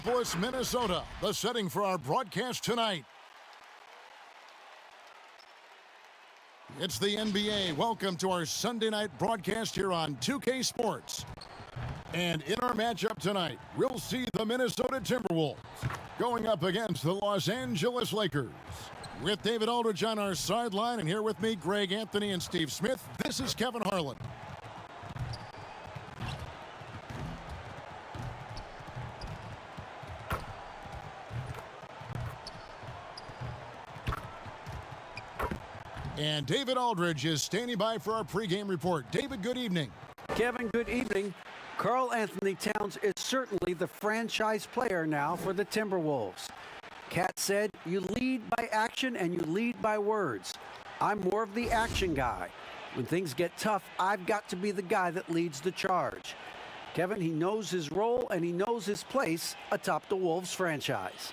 Minneapolis, Minnesota, the setting for our broadcast tonight. It's the NBA. Welcome to our Sunday night broadcast here on 2K Sports. And in our matchup tonight, we'll see the Minnesota Timberwolves going up against the Los Angeles Lakers. With David Aldridge on our sideline, and here with me, Greg Anthony and Steve Smith, this is Kevin Harlan. And David Aldridge is standing by for our pregame report. David, good evening. Kevin, good evening. Karl Anthony Towns is certainly the franchise player now for the Timberwolves. Cat said, you lead by action and you lead by words. I'm more of the action guy. When things get tough, I've got to be the guy that leads the charge. Kevin, he knows his role and he knows his place atop the Wolves franchise.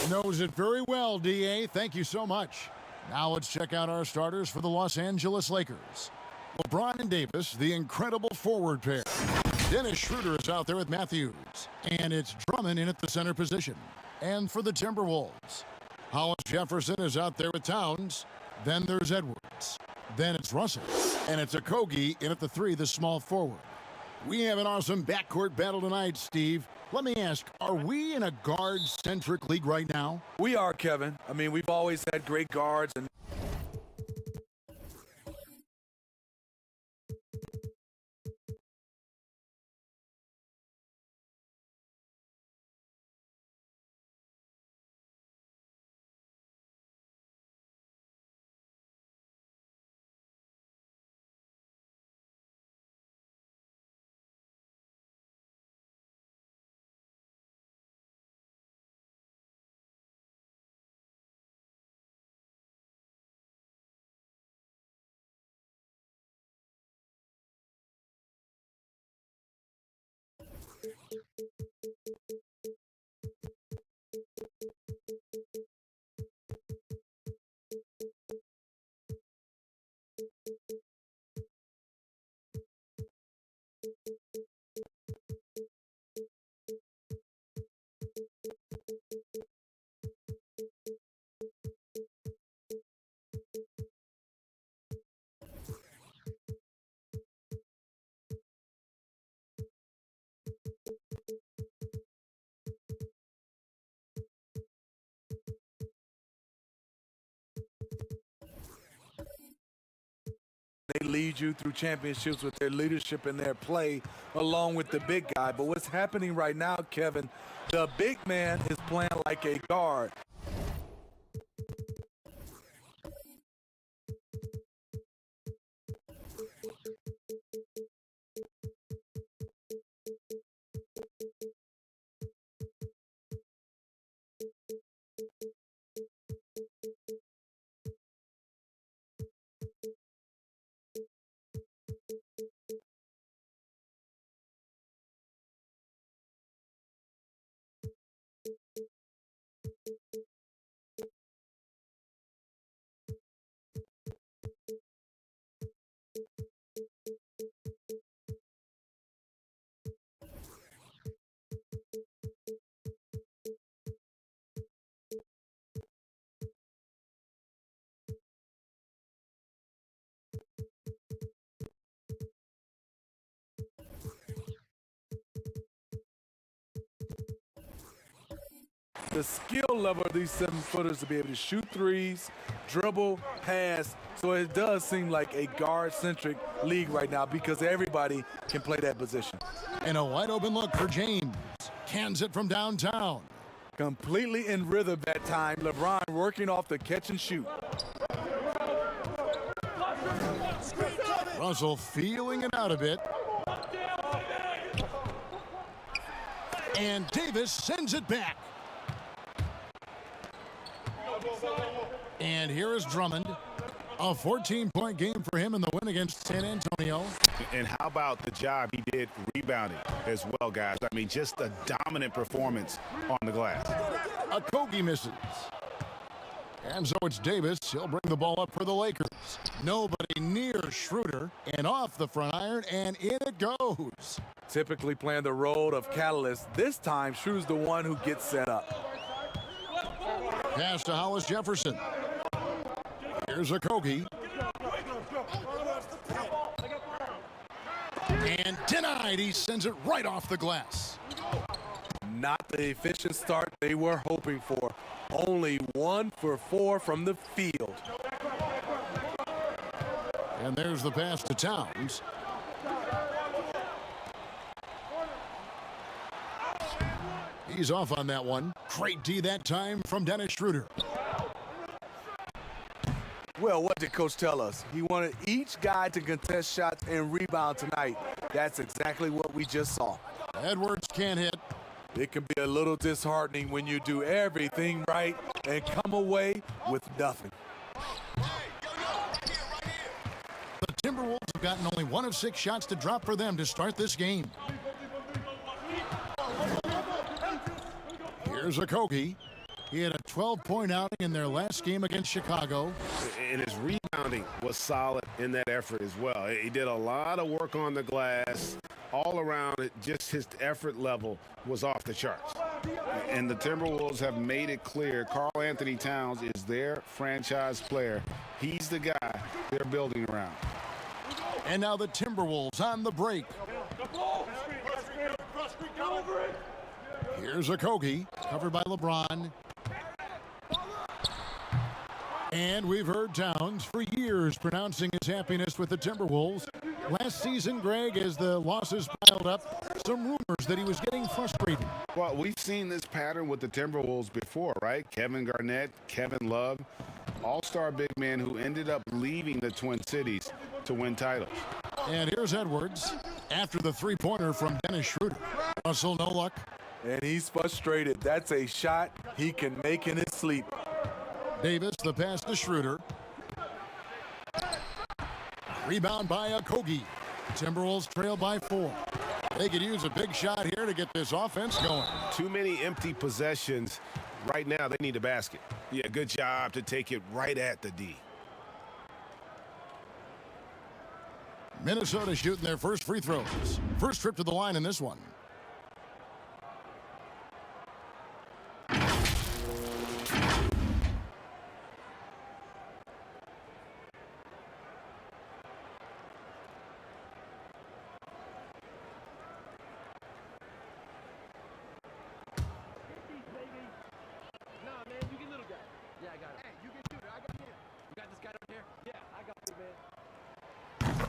Knows it very well, D.A. Thank you so much. Now let's check out our starters for the Los Angeles Lakers. LeBron and Davis, the incredible forward pair. Dennis Schroeder is out there with Matthews. And it's Drummond in at the center position. And for the Timberwolves, Hollis Jefferson is out there with Towns. Then there's Edwards. Then it's Russell. And it's Okogie in at the 3, the small forward. We have an awesome backcourt battle tonight, Steve. Let me ask, are we in a guard-centric league right now? We are, Kevin. I mean, we've always had great guards. And they lead you through championships with their leadership and their play along with the big guy. But what's happening right now, Kevin, the big man is playing like a guard. The skill level of these 7-footers to be able to shoot threes, dribble, pass. So it does seem like a guard-centric league right now because everybody can play that position. And a wide open look for James. Cans it from downtown. Completely in rhythm that time. LeBron working off the catch and shoot. Russell feeling it out a bit. And Davis sends it back. And here is Drummond. A 14-point game for him in the win against San Antonio. And how about the job he did rebounding as well, guys? I mean, just a dominant performance on the glass. Okogie misses. And so it's Davis. He'll bring the ball up for the Lakers. Nobody near Schroeder, and off the front iron, and in it goes. Typically playing the role of catalyst. This time, Schroeder's the one who gets set up. Pass to Hollis Jefferson. Here's a Kogi. And denied. He sends it right off the glass. Not the efficient start they were hoping for. Only 1 for 4 from the field. And there's the pass to Towns. He's off on that one. Great D that time from Dennis Schroeder. Well, what did Coach tell us? He wanted each guy to contest shots and rebound tonight. That's exactly what we just saw. Edwards can't hit. It can be a little disheartening when you do everything right and come away with nothing. The Timberwolves have gotten only 1 of 6 shots to drop for them to start this game. Here's a Kogi. He had a 12-point outing in their last game against Chicago. And his rebounding was solid in that effort as well. He did a lot of work on the glass. All around it, just his effort level was off the charts. And the Timberwolves have made it clear Karl Anthony Towns is their franchise player. He's the guy they're building around. And now the Timberwolves on the break. Here's a Kogi, covered by LeBron. And we've heard Towns for years pronouncing his happiness with the Timberwolves. Last season, Greg, as the losses piled up, some rumors that he was getting frustrated. Well, we've seen this pattern with the Timberwolves before, right? Kevin Garnett, Kevin Love, all-star big men who ended up leaving the Twin Cities to win titles. And here's Edwards after the three-pointer from Dennis Schroeder. Russell, no luck. And he's frustrated. That's a shot he can make in his sleep. Davis, the pass to Schroeder. Rebound by Kogi. Timberwolves trail by 4. They could use a big shot here to get this offense going. Too many empty possessions. Right now, they need a basket. Yeah, good job to take it right at the D. Minnesota shooting their first free throws. First trip to the line in this one.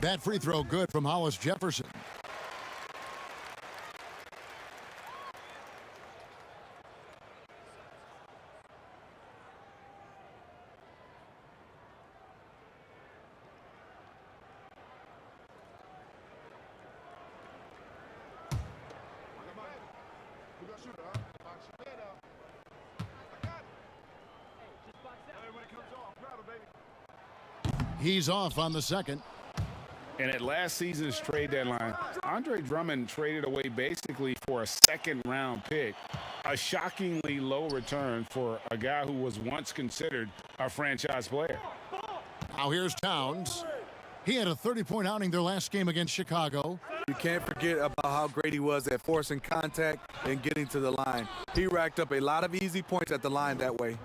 That free throw good from Hollis Jefferson. He's off on the second. And at last season's trade deadline, Andre Drummond traded away basically for a second-round pick, a shockingly low return for a guy who was once considered a franchise player. Now here's Towns. He had a 30-point outing their last game against Chicago. You can't forget about how great he was at forcing contact and getting to the line. He racked up a lot of easy points at the line that way.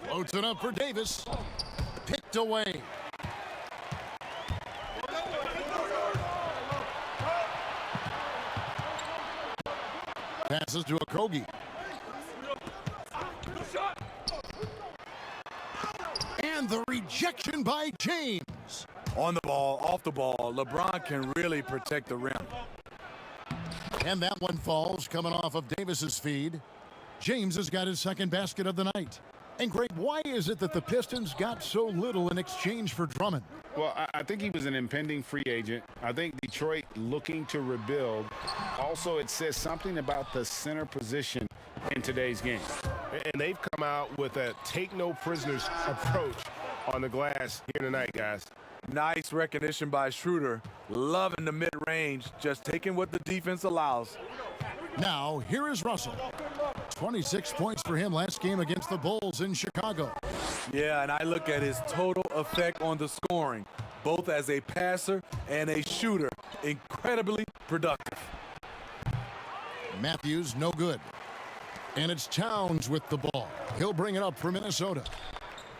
Floats it up for Davis. Picked away. Passes to Kogi. And the rejection by James. On the ball, off the ball, LeBron can really protect the rim. And that one falls coming off of Davis's feed. James has got his second basket of the night. And Greg, why is it that the Pistons got so little in exchange for Drummond? Well, I think he was an impending free agent. I think Detroit looking to rebuild. Also, it says something about the center position in today's game. And they've come out with a take-no-prisoners approach on the glass here tonight, guys. Nice recognition by Schroeder. Loving the mid-range, just taking what the defense allows. Now, here is Russell. 26 points for him last game against the Bulls in Chicago. Yeah, and I look at his total effect on the scoring, both as a passer and a shooter. Incredibly productive. Matthews, no good. And it's Towns with the ball. He'll bring it up for Minnesota.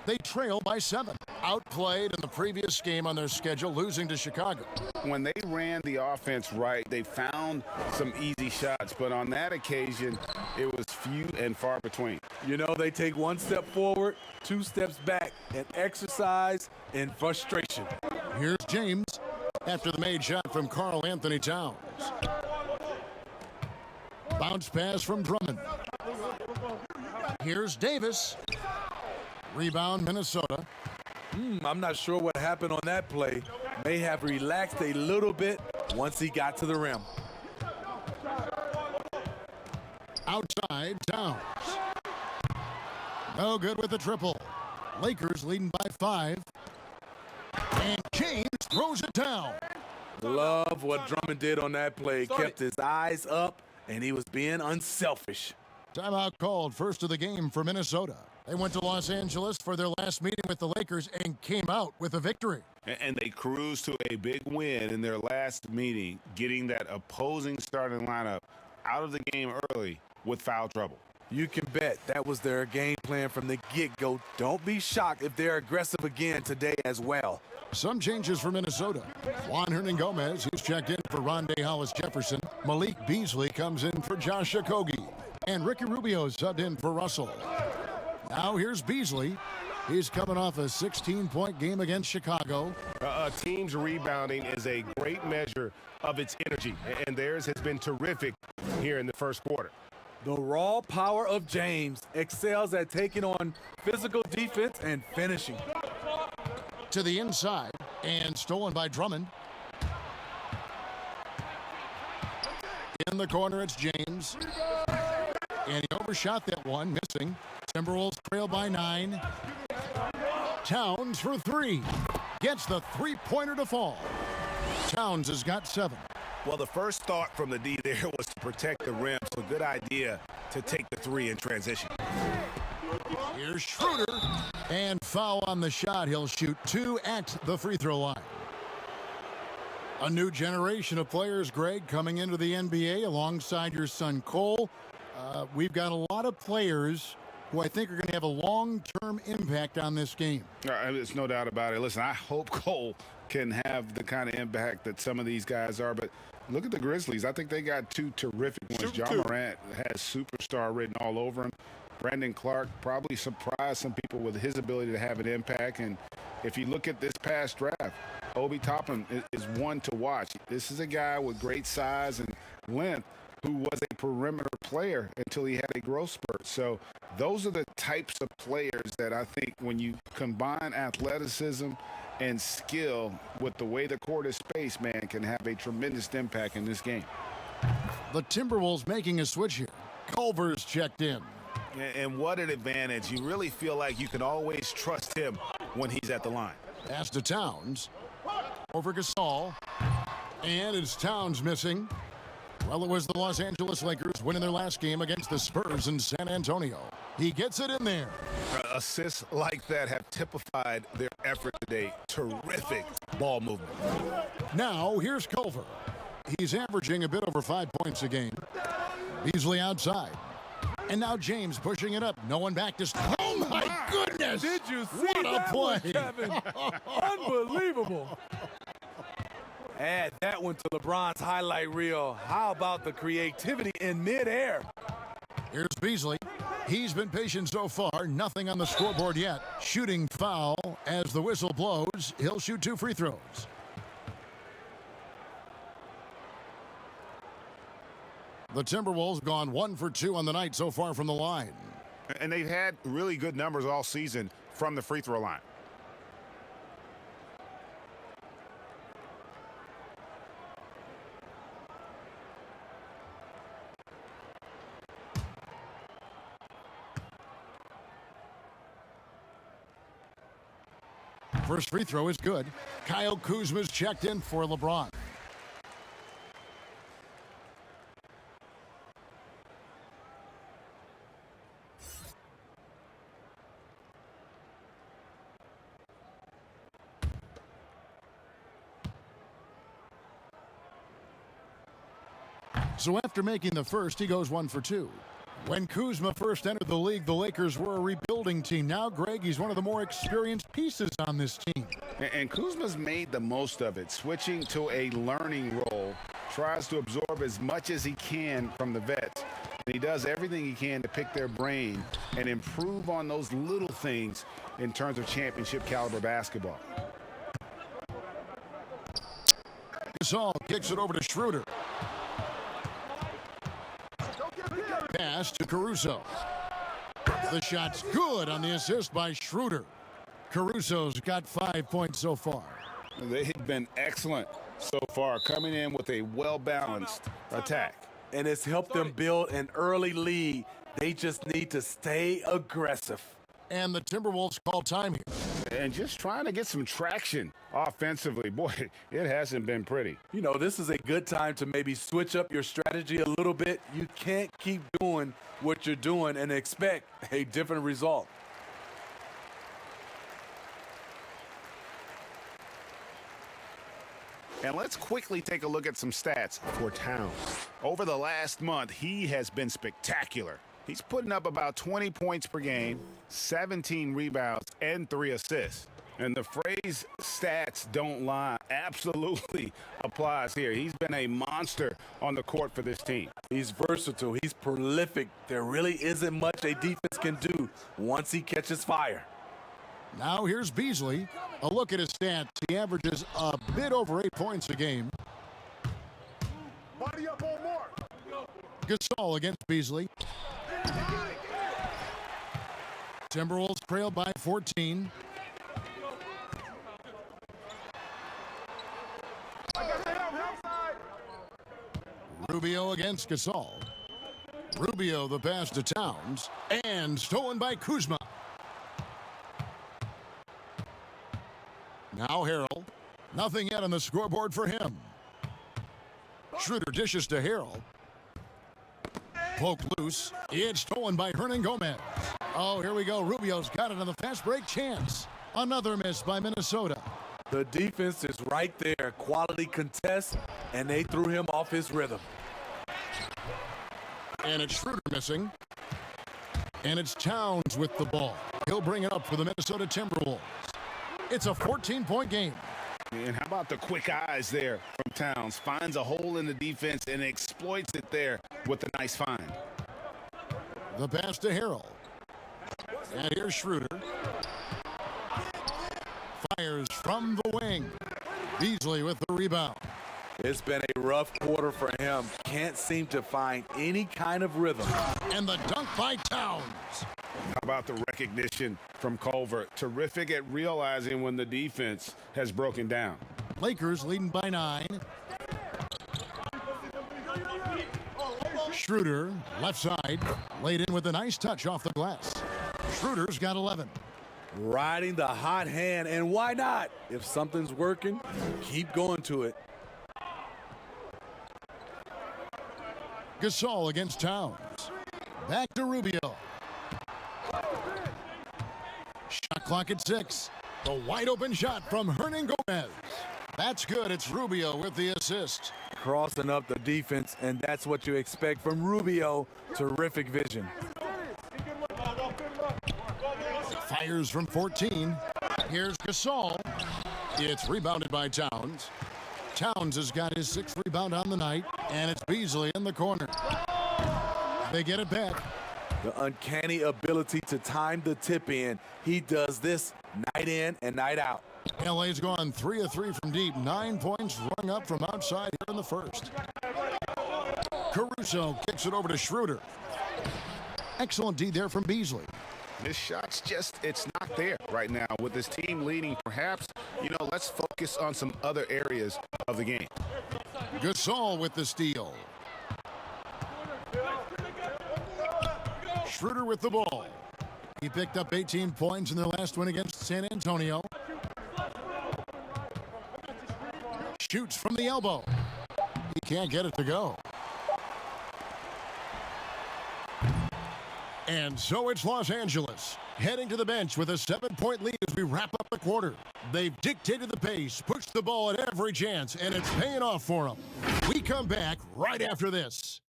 They trail by 7. Outplayed in the previous game on their schedule, losing to Chicago. When they ran the offense right, they found some easy shots, but on that occasion, it was few and far between. You know, they take 1 step forward, 2 steps back, and exercise in frustration. Here's James after the made shot from Karl Anthony Towns. Bounce pass from Drummond. Here's Davis. Rebound, Minnesota. I'm not sure what happened on that play. May have relaxed a little bit once he got to the rim. Outside, Towns. No good with the triple. Lakers leading by 5. And James throws it down. Love what Drummond did on that play. Kept his eyes up, and he was being unselfish. Timeout called, first of the game for Minnesota. They went to Los Angeles for their last meeting with the Lakers and came out with a victory. And they cruised to a big win in their last meeting, getting that opposing starting lineup out of the game early with foul trouble. You can bet that was their game plan from the get-go. Don't be shocked if they're aggressive again today as well. Some changes for Minnesota. Juan Hernan-Gomez, who's checked in for Rondé Hollis-Jefferson. Malik Beasley comes in for Josh Okogie. And Ricky Rubio subbed in for Russell. Now here's Beasley. He's coming off a 16-point game against Chicago. A team's rebounding is a great measure of its energy, and theirs has been terrific here in the first quarter. The raw power of James excels at taking on physical defense and finishing. To the inside, and stolen by Drummond. In the corner, it's James. And he overshot that one, missing. Timberwolves trail by 9. Towns for 3. Gets the three-pointer to fall. Towns has got 7. Well, the first thought from the D there was to protect the rim, so good idea to take the 3 in transition. Here's Schroeder. And foul on the shot. He'll shoot 2 at the free throw line. A new generation of players, Greg, coming into the NBA alongside your son Cole. We've got a lot of players who I think are going to have a long-term impact on this game. There's no doubt about it. Listen, I hope Cole can have the kind of impact that some of these guys are, but look at the Grizzlies. I think they got 2 terrific ones. John Morant has superstar written all over him. Brandon Clark probably surprised some people with his ability to have an impact. And if you look at this past draft, Obi Toppin is one to watch. This is a guy with great size and length who was a perimeter player until he had a growth spurt. So those are the types of players that I think when you combine athleticism and skill with the way the court is spaced, man, can have a tremendous impact in this game. The Timberwolves making a switch here. Culver's checked in. And what an advantage. You really feel like you can always trust him when he's at the line. Pass to Towns. Over Gasol. And it's Towns missing. Well, it was the Los Angeles Lakers winning their last game against the Spurs in San Antonio. He gets it in there. Assists like that have typified their effort today. Terrific ball movement. Now, here's Culver. He's averaging a bit over 5 points a game. Beasley outside. And now James pushing it up. No one back to... Oh, my goodness! Did you see what that a play? one, Kevin? Unbelievable. Add that one to LeBron's highlight reel. How about the creativity in midair? Here's Beasley. He's been patient so far. Nothing on the scoreboard yet. Shooting foul as the whistle blows. He'll shoot 2 free throws. The Timberwolves gone 1 for 2 on the night so far from the line. And they've had really good numbers all season from the free throw line. First free throw is good. Kyle Kuzma's checked in for LeBron. So after making the first, he goes 1 for 2. When Kuzma first entered the league, the Lakers were a rebuilding team. Now, Greg, he's one of the more experienced pieces on this team. And Kuzma's made the most of it, switching to a learning role, tries to absorb as much as he can from the vets. And he does everything he can to pick their brain and improve on those little things in terms of championship caliber basketball. Gasol kicks it over to Schroeder. Pass to Caruso. The shot's good on the assist by Schroeder. Caruso's got 5 points so far. They have been excellent so far, coming in with a well-balanced attack. And it's helped them build an early lead. They just need to stay aggressive. And the Timberwolves call time here. And just trying to get some traction offensively. Boy, it hasn't been pretty. You know, this is a good time to maybe switch up your strategy a little bit. You can't keep doing what you're doing and expect a different result. And let's quickly take a look at some stats for Towns. Over the last month, he has been spectacular. He's putting up about 20 points per game, 17 rebounds, and 3 assists. And the phrase stats don't lie absolutely applies here. He's been a monster on the court for this team. He's versatile. He's prolific. There really isn't much a defense can do once he catches fire. Now here's Beasley. A look at his stats. He averages a bit over 8 points a game. Body up on more. Gasol against Beasley. Timberwolves trail by 14. Rubio against Gasol. Rubio the pass to Towns. And stolen by Kuzma. Now Harrell. Nothing yet on the scoreboard for him. Schroeder dishes to Harrell. Poke loose. It's stolen by Hernan Gomez. Oh, here we go. Rubio's got it on the fast break chance. Another miss by Minnesota. The defense is right there. Quality contest, and they threw him off his rhythm. And it's Schroeder missing. And it's Towns with the ball. He'll bring it up for the Minnesota Timberwolves. It's a 14-point game. And how about the quick eyes there from Towns? Finds a hole in the defense and exploits it there with a nice find. The pass to Harrell. And here's Schroeder. Fires from the wing. Beasley with the rebound. It's been a rough quarter for him. Can't seem to find any kind of rhythm. And the dunk by Towns. How about the recognition from Culver? Terrific at realizing when the defense has broken down. Lakers leading by 9. Schroeder, left side, laid in with a nice touch off the glass. Schroeder's got 11. Riding the hot hand, and why not? If something's working, keep going to it. Gasol against Towns. Back to Rubio. Shot clock at 6. The wide open shot from Hernan Gomez. That's good. It's Rubio with the assist. Crossing up the defense, and that's what you expect from Rubio. Terrific vision. Fires from 14. Here's Gasol. It's rebounded by Towns. Towns has got his 6th rebound on the night, and it's Beasley in the corner. They get it back. The uncanny ability to time the tip in. He does this night in and night out. LA's gone 3 of 3 from deep. 9 points rung up from outside here in the first. Caruso kicks it over to Schroeder. Excellent D there from Beasley. This shot's just, it's not there right now. With this team leading, perhaps, let's focus on some other areas of the game. Gasol with the steal. Schroeder with the ball. He picked up 18 points in their last win against San Antonio. Shoots from the elbow. He can't get it to go. And so it's Los Angeles, heading to the bench with a 7-point lead as we wrap up the quarter. They've dictated the pace, pushed the ball at every chance, and it's paying off for them. We come back right after this.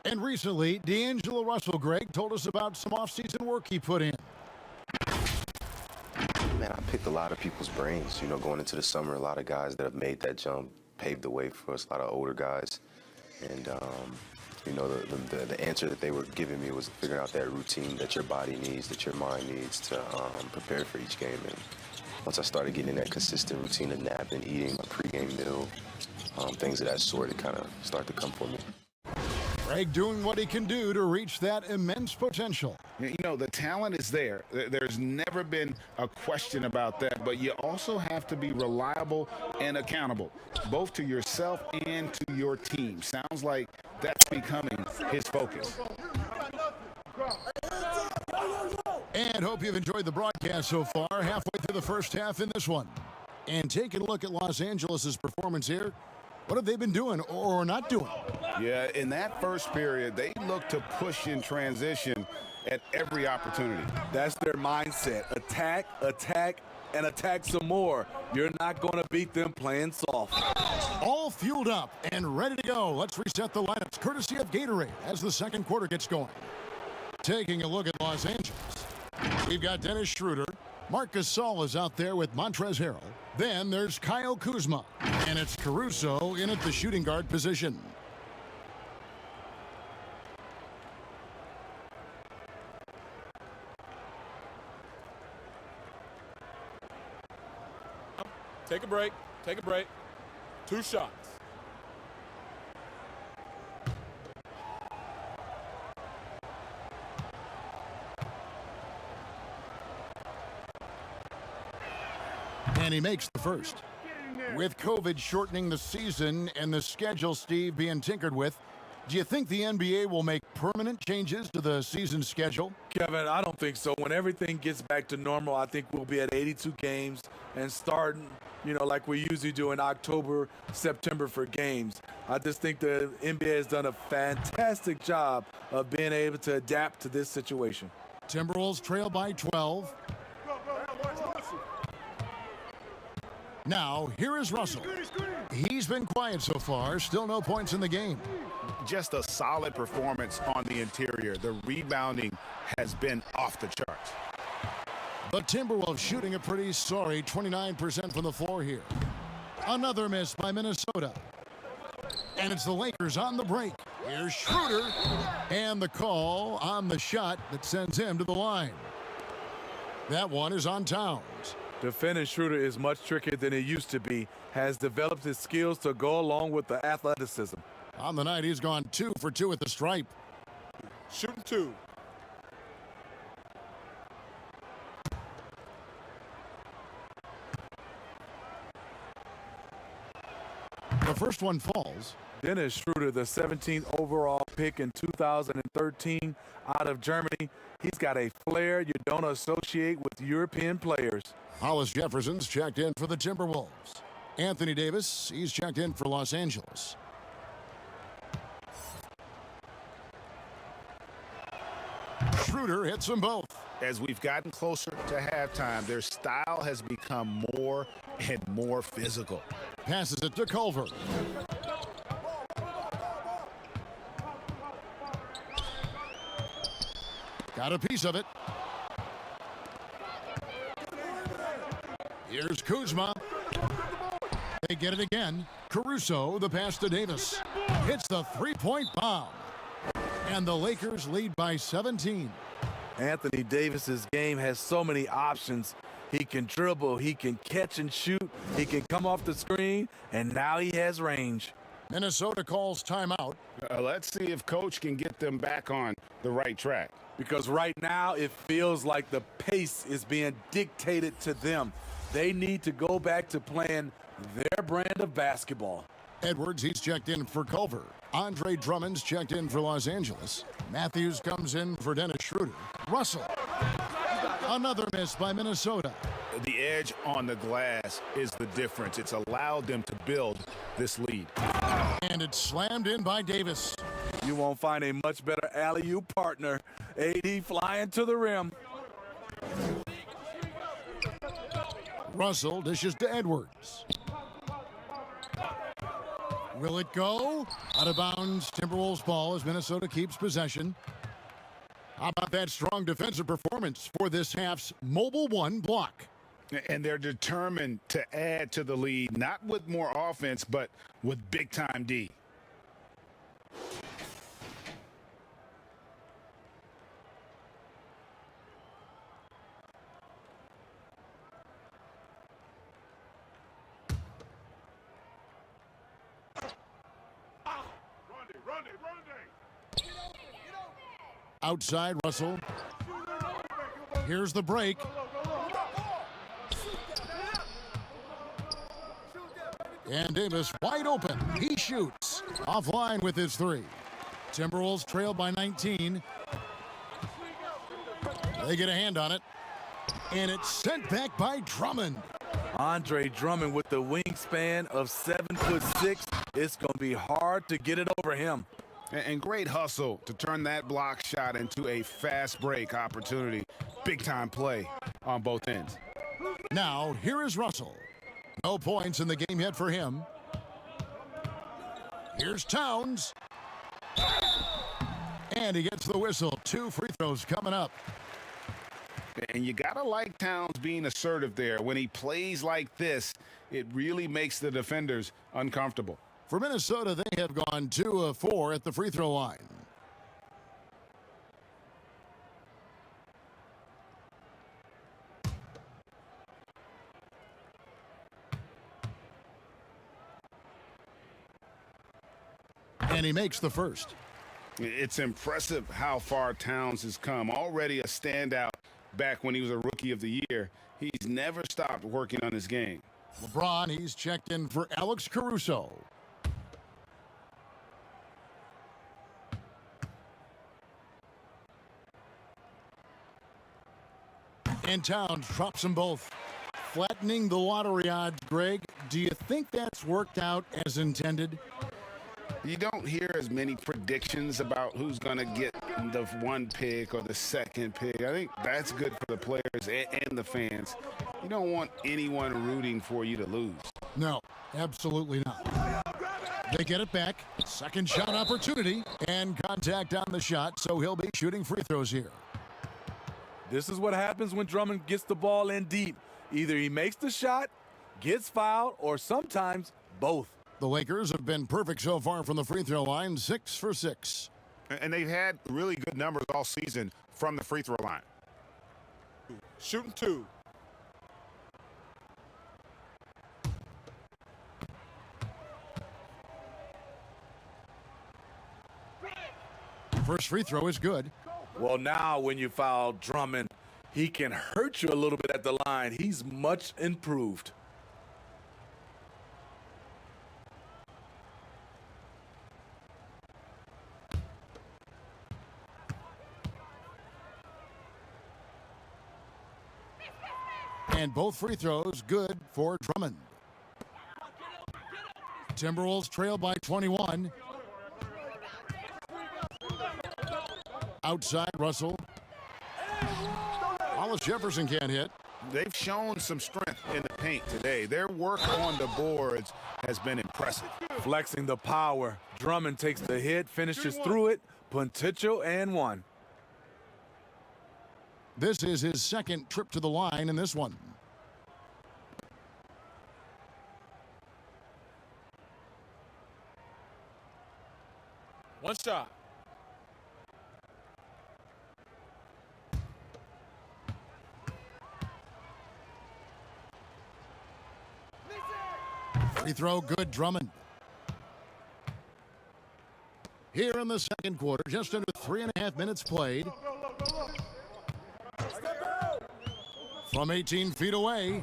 And recently, D'Angelo Russell, Greg, told us about some offseason work he put in. Man, I picked a lot of people's brains, going into the summer. A lot of guys that have made that jump, paved the way for us, a lot of older guys. And, the answer that they were giving me was figuring out that routine that your body needs, that your mind needs to prepare for each game. And once I started getting in that consistent routine of napping, eating, my pregame meal, things of that sort, it kind of started to come for me. Greg doing what he can do to reach that immense potential. The talent is there. There's never been a question about that, but you also have to be reliable and accountable, both to yourself and to your team. Sounds like that's becoming his focus. And hope you've enjoyed the broadcast so far, halfway through the first half in this one. And taking a look at Los Angeles' performance here, what have they been doing or not doing? Yeah, in that first period, they looked to push in transition at every opportunity. That's their mindset. Attack, attack, and attack some more. You're not going to beat them playing soft. All fueled up and ready to go. Let's reset the lineups, courtesy of Gatorade, as the second quarter gets going. Taking a look at Los Angeles, we've got Dennis Schroeder. Marc Gasol is out there with Montrezl Harrell. Then there's Kyle Kuzma. And it's Caruso in at the shooting guard position. Take a break. Take a break. 2 shots. And he makes the first. With COVID shortening the season and the schedule, Steve, being tinkered with, do you think the NBA will make permanent changes to the season schedule? Kevin, I don't think so. When everything gets back to normal, I think we'll be at 82 games and starting, like we usually do in October, September for games. I just think the NBA has done a fantastic job of being able to adapt to this situation. Timberwolves trail by 12. Now, here is Russell. He's been quiet so far. Still no points in the game. Just a solid performance on the interior. The rebounding has been off the charts. The Timberwolves shooting a pretty sorry 29% from the floor here. Another miss by Minnesota. And it's the Lakers on the break. Here's Schroeder. And the call on the shot that sends him to the line. That one is on Towns. Defending Schroeder is much trickier than it used to be. Has developed his skills to go along with the athleticism. On the night, he's gone 2 for 2 at the stripe. Shooting 2. The first one falls. Dennis Schroeder, the 17th overall pick in 2013 out of Germany. He's got a flair you don't associate with European players. Hollis Jefferson's checked in for the Timberwolves. Anthony Davis, he's checked in for Los Angeles. Schroeder hits them both. As we've gotten closer to halftime, their style has become more and more physical. Passes it to Culver. Got a piece of it. Here's Kuzma. They get it again. Caruso, the pass to Davis. Hits the three-point bomb. And the Lakers lead by 17. Anthony Davis's game has so many options. He can dribble, he can catch and shoot, he can come off the screen, and now he has range. Minnesota calls timeout. Let's see if coach can get them back on the right track. Because right now it feels like the pace is being dictated to them. They need to go back to playing their brand of basketball. Edwards, he's checked in for Culver. Andre Drummond's checked in for Los Angeles. Matthews comes in for Dennis Schroeder. Russell. Another miss by Minnesota. The edge on the glass is the difference. It's allowed them to build this lead. And it's slammed in by Davis. You won't find a much better alley-oop partner. AD flying to the rim. Russell dishes to Edwards. Will it go? Out of bounds. Timberwolves ball as Minnesota keeps possession. How about that strong defensive performance for this half's mobile one block? And they're determined to add to the lead, not with more offense, but with big-time D. Outside, Russell. Here's the break. And Davis wide open. He shoots. Offline with his three. Timberwolves trail by 19. They get a hand on it. And it's sent back by Drummond. Andre Drummond with the wingspan of 7'6". It's going to be hard to get it over him. And great hustle to turn that block shot into a fast break opportunity. Big-time play on both ends. Now, here is Russell. No points in the game yet for him. Here's Towns. And he gets the whistle. 2 free throws coming up. And you got to like Towns being assertive there. When he plays like this, it really makes the defenders uncomfortable. For Minnesota, they have gone 2 of 4 at the free throw line. And he makes the first. It's impressive how far Towns has come. Already a standout back when he was a Rookie of the Year. He's never stopped working on his game. LeBron, he's checked in for Alex Caruso. And Towns drops them both. Flattening the lottery odds, Greg. Do you think that's worked out as intended? You don't hear as many predictions about who's going to get the 1 pick or the 2nd pick. I think that's good for the players and the fans. You don't want anyone rooting for you to lose. No, absolutely not. They get it back. Second shot opportunity and contact on the shot, so he'll be shooting free throws here. This is what happens when Drummond gets the ball in deep. Either he makes the shot, gets fouled, or sometimes both. The Lakers have been perfect so far from the free throw line, 6 for 6. And they've had really good numbers all season from the free throw line. Shooting 2. First free throw is good. Well, now when you foul Drummond, he can hurt you a little bit at the line. He's much improved. And both free throws good for Drummond. Timberwolves trail by 21. Outside, Russell. Wallace Jefferson can't hit. They've shown some strength in the paint today. Their work on the boards has been impressive. Flexing the power. Drummond takes the hit, finishes through it. Potential and 1. This is his second trip to the line in this one. One shot. Free throw, good, Drummond. Here in the second quarter, just under 3.5 minutes played. From 18 feet away,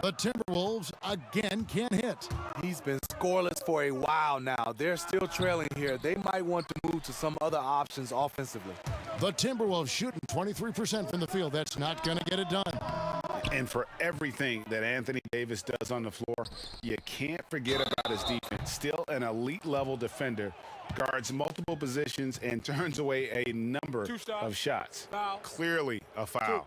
the Timberwolves again can't hit. He's been scoreless for a while now. They're still trailing here. They might want to move to some other options offensively. The Timberwolves shooting 23% from the field. That's not going to get it done. And for everything that Anthony Davis does on the floor, you can't forget about his defense. Still an elite level defender, guards multiple positions and turns away a number of shots. Foul. Clearly a foul.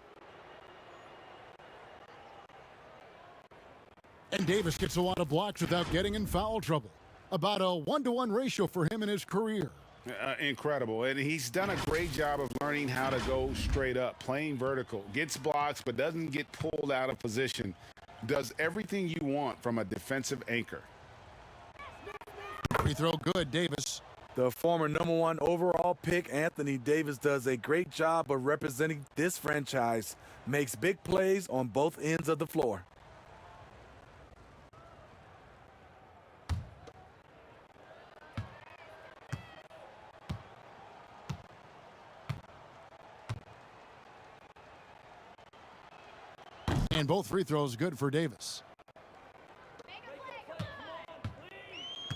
And Davis gets a lot of blocks without getting in foul trouble. About a 1-to-1 ratio for him in his career. Incredible. And he's done a great job of learning how to go straight up, playing vertical. Gets blocks but doesn't get pulled out of position. Does everything you want from a defensive anchor. Free throw good, Davis. The former #1 overall pick, Anthony Davis, does a great job of representing this franchise. Makes big plays on both ends of the floor. And both free throws good for Davis.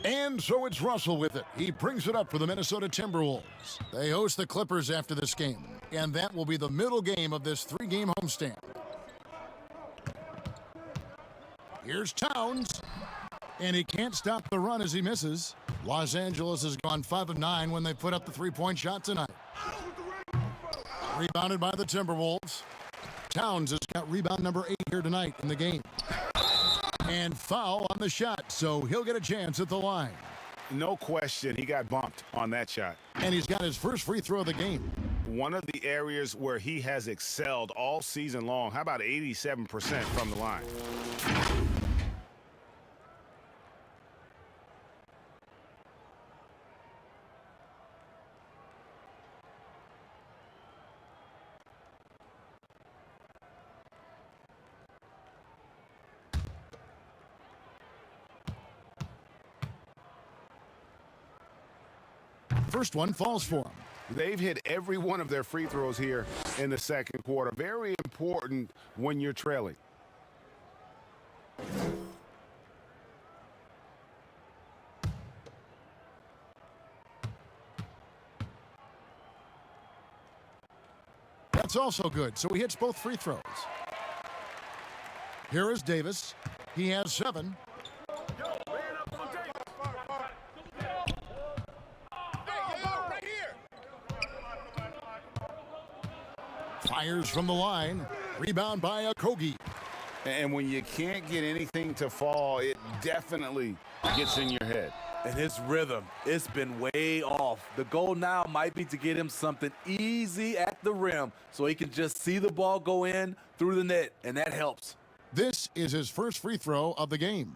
And so it's Russell with it. He brings it up for the Minnesota Timberwolves. They host the Clippers after this game, and that will be the middle game of this 3-game homestand. Here's Towns, and he can't stop the run as he misses. Los Angeles has gone 5 of 9 when they put up the 3-point shot tonight. Rebounded by the Timberwolves. Towns has got rebound number 8 here tonight in the game. And foul on the shot, so he'll get a chance at the line. No question, he got bumped on that shot. And he's got his first free throw of the game. One of the areas where he has excelled all season long. How about 87% from the line? First one falls for him. They've hit every one of their free throws here in the second quarter. Very important when you're trailing. That's also good, so he hits both free throws. Here is Davis. He has 7. Fires from the line. Rebound by Okogie. And when you can't get anything to fall, it definitely gets in your head. And his rhythm, it's been way off. The goal now might be to get him something easy at the rim so he can just see the ball go in through the net, and that helps. This is his first free throw of the game.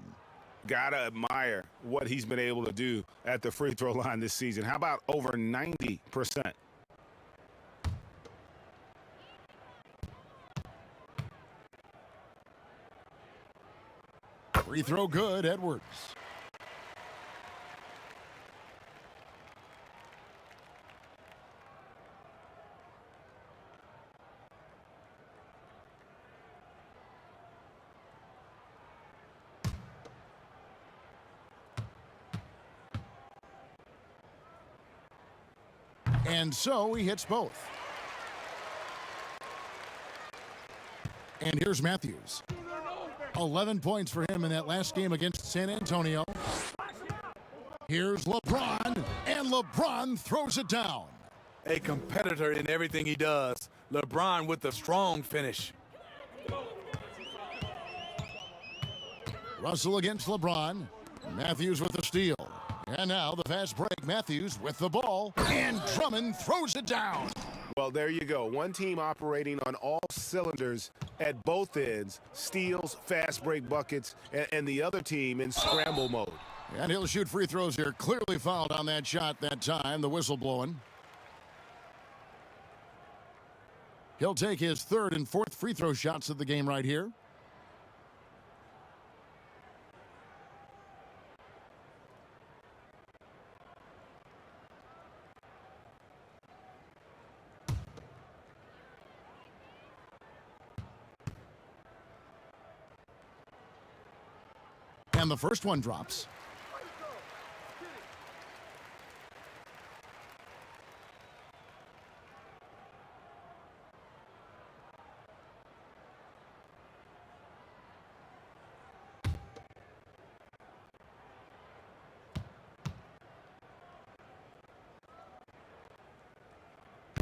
Gotta admire what he's been able to do at the free throw line this season. How about over 90%? Free throw good, Edwards. And so he hits both. And here's Matthews. 11 points for him in that last game against San Antonio. Here's LeBron, and LeBron throws it down. A competitor in everything he does. LeBron with a strong finish. Russell against LeBron. Matthews with the steal. And now the fast break. Matthews with the ball, and Drummond throws it down. Well, there you go. One team operating on all cylinders at both ends, steals, fast break buckets, and the other team in scramble mode. And he'll shoot free throws here. Clearly fouled on that shot that time. The whistle blowing. He'll take his 3rd and 4th free throw shots of the game right here. And the first one drops.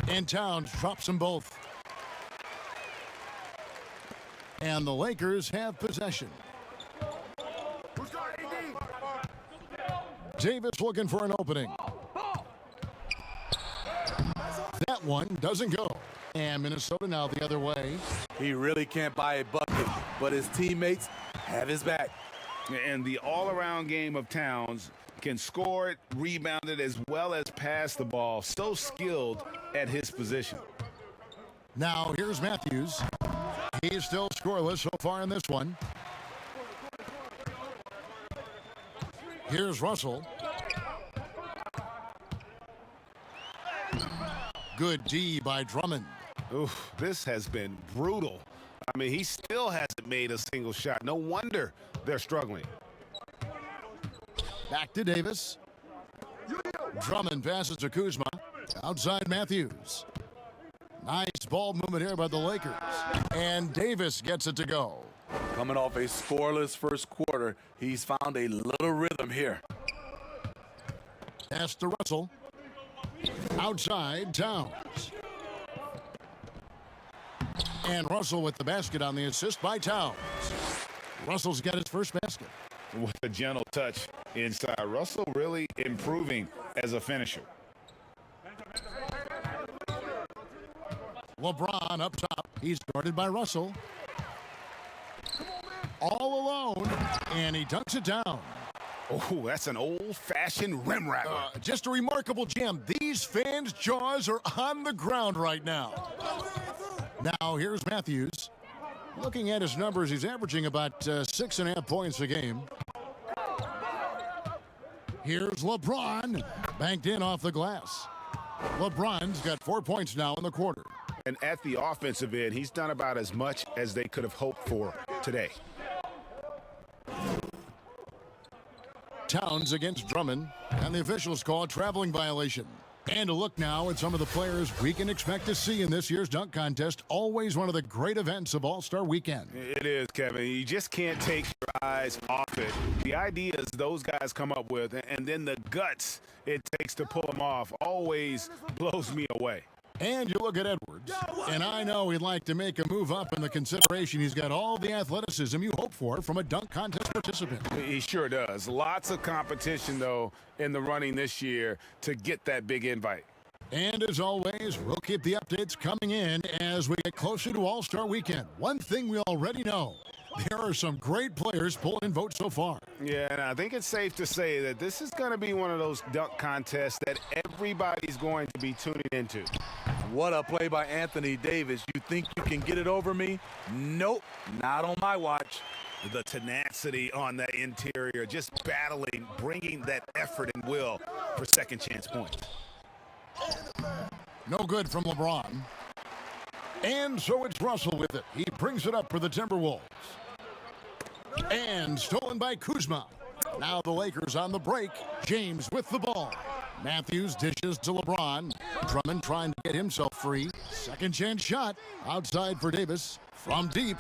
And Towns drops them both. And the Lakers have possession. Davis looking for an opening. That one doesn't go. And Minnesota now the other way. He really can't buy a bucket, but his teammates have his back. And the all-around game of Towns can score it, rebound it, as well as pass the ball. So skilled at his position. Now here's Matthews. He's still scoreless so far in this one. Here's Russell. Good D by Drummond. Oof, this has been brutal. I mean, he still hasn't made a single shot. No wonder they're struggling. Back to Davis. Drummond passes to Kuzma. Outside Matthews. Nice ball movement here by the Lakers. And Davis gets it to go. Coming off a scoreless first quarter, he's found a little rhythm here. Pass to Russell. Outside Towns. And Russell with the basket on the assist by Towns. Russell's got his first basket. With a gentle touch inside. Russell really improving as a finisher. LeBron up top. He's guarded by Russell. All alone. And he dunks it down. Oh, that's an old-fashioned rim rattler. Just a remarkable jam. These fans' jaws are on the ground right now. Now here's Matthews. Looking at his numbers, he's averaging about 6.5 points a game. Here's LeBron. Banked in off the glass. LeBron's got 4 points now in the quarter. And at the offensive end, he's done about as much as they could have hoped for today. Towns against Drummond, and the officials call a traveling violation. And a look now at some of the players we can expect to see in this year's dunk contest. Always one of the great events of All-Star Weekend. It is, Kevin. You just can't take your eyes off it. The ideas those guys come up with, and then the guts it takes to pull them off, always blows me away. And you look at Edwards, and I know he'd like to make a move up in the consideration. He's got all the athleticism you hope for from a dunk contest participant. He sure does. Lots of competition, though, in the running this year to get that big invite. And as always, we'll keep the updates coming in as we get closer to All-Star Weekend. One thing we already know, there are some great players pulling in votes so far. Yeah, and I think it's safe to say that this is going to be one of those dunk contests that everybody's going to be tuning into. What a play by Anthony Davis. You think you can get it over me? Nope, not on my watch. The tenacity on that interior, just battling, bringing that effort and will for second chance points. No good from LeBron. And so it's Russell with it. He brings it up for the Timberwolves. And stolen by Kuzma. Now the Lakers on the break. James with the ball. Matthews dishes to LeBron. Drummond trying to get himself free. Second chance shot. Outside for Davis. From deep.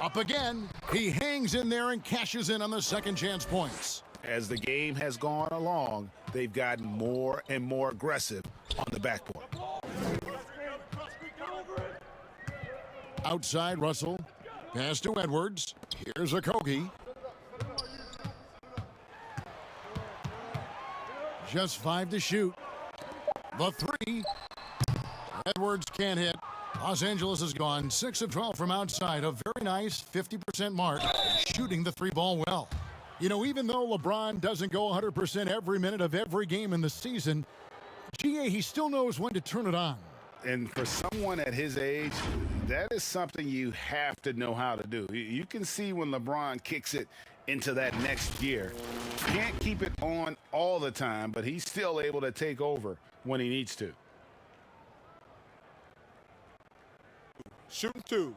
Up again. He hangs in there and cashes in on the second chance points. As the game has gone along, they've gotten more and more aggressive on the backboard. Outside Russell. Pass to Edwards. Here's Okogie. Just 5 to shoot. The three. Edwards can't hit. Los Angeles has gone 6 of 12 from outside. A very nice 50% mark. Shooting the three ball well. You know, even though LeBron doesn't go 100% every minute of every game in the season, GA, he still knows when to turn it on. And for someone at his age, that is something you have to know how to do. You can see when LeBron kicks it into that next gear. Can't keep it on all the time, but he's still able to take over when he needs to. Shooting 2.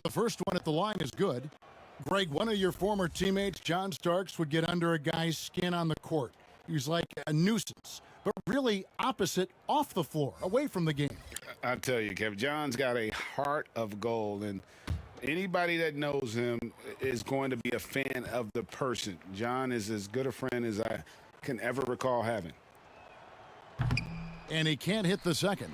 The first one at the line is good. Greg, one of your former teammates, John Starks, would get under a guy's skin on the court. He was like a nuisance, but really opposite off the floor, away from the game. I tell you, Kevin, John's got a heart of gold, and anybody that knows him is going to be a fan of the person. John is as good a friend as I can ever recall having. And he can't hit the second.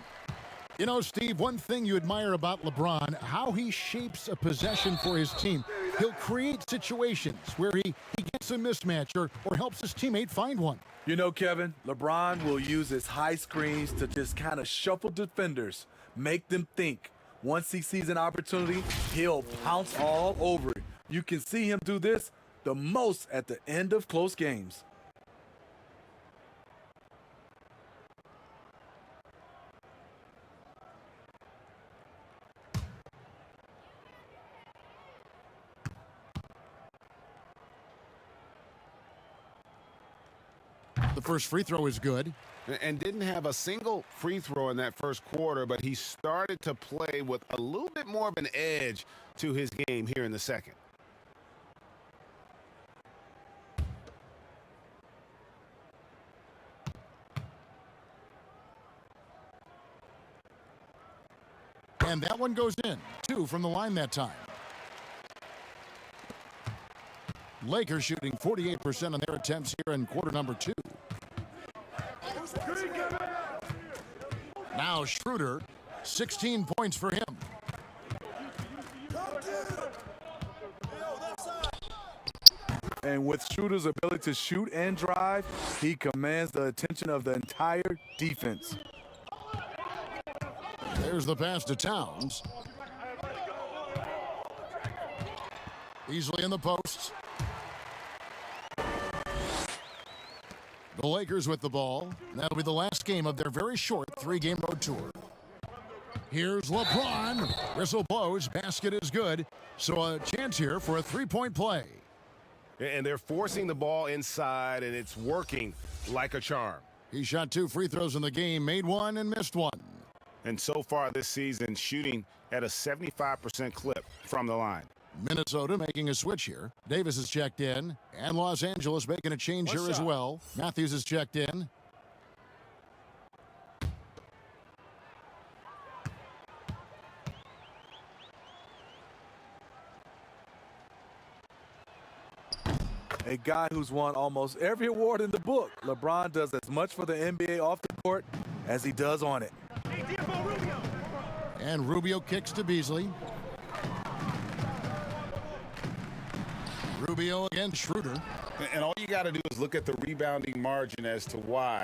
You know, Steve, one thing you admire about LeBron, how he shapes a possession for his team. He'll create situations where he gets a mismatch or helps his teammate find one. You know, Kevin, LeBron will use his high screens to just kind of shuffle defenders, make them think. Once he sees an opportunity, he'll pounce all over it. You can see him do this the most at the end of close games. The first free throw is good. And didn't have a single free throw in that first quarter, but he started to play with a little bit more of an edge to his game here in the second. And that one goes in. 2 from the line that time. Lakers shooting 48% on their attempts here in quarter number 2. Now Schroeder, 16 points for him. And with Schroeder's ability to shoot and drive, he commands the attention of the entire defense. There's the pass to Towns. Easily in the post. The Lakers with the ball. That'll be the last game of their very short 3-game road tour. Here's LeBron. Whistle blows. Basket is good. So a chance here for a 3-point play. And they're forcing the ball inside, and it's working like a charm. He shot 2 free throws in the game, made 1 and missed 1. And so far this season, shooting at a 75% clip from the line. Minnesota making a switch here. Davis is checked in, and Los Angeles making a change here as well. Matthews is checked in. A guy who's won almost every award in the book. LeBron does as much for the NBA off the court as he does on it. And Rubio kicks to Beasley. Rubio against Schroeder. And all you got to do is look at the rebounding margin as to why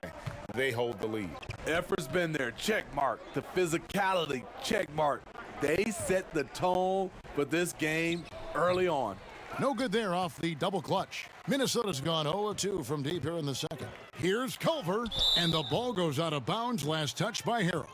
they hold the lead. Effort's been there, check mark. The physicality, check mark. They set the tone for this game early on. No good there off the double clutch. Minnesota's gone 0-2 from deep here in the second. Here's Culver, and the ball goes out of bounds. Last touch by Harrell.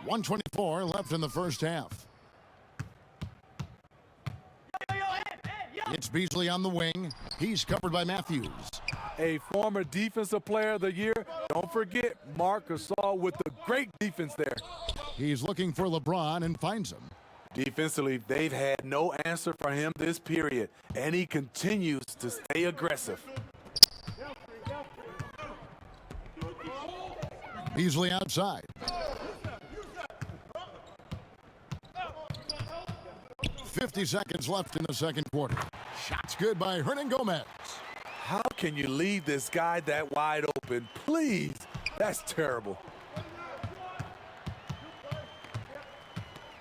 .124 left in the first half. It's Beasley on the wing. He's covered by Matthews. A former defensive player of the year. Don't forget Marc Gasol with the great defense there. He's looking for LeBron and finds him. Defensively, they've had no answer for him this period, and he continues to stay aggressive. Beasley outside. .50 seconds left in the second quarter. Shots good by Hernan Gomez. How can you leave this guy that wide open? Please, that's terrible.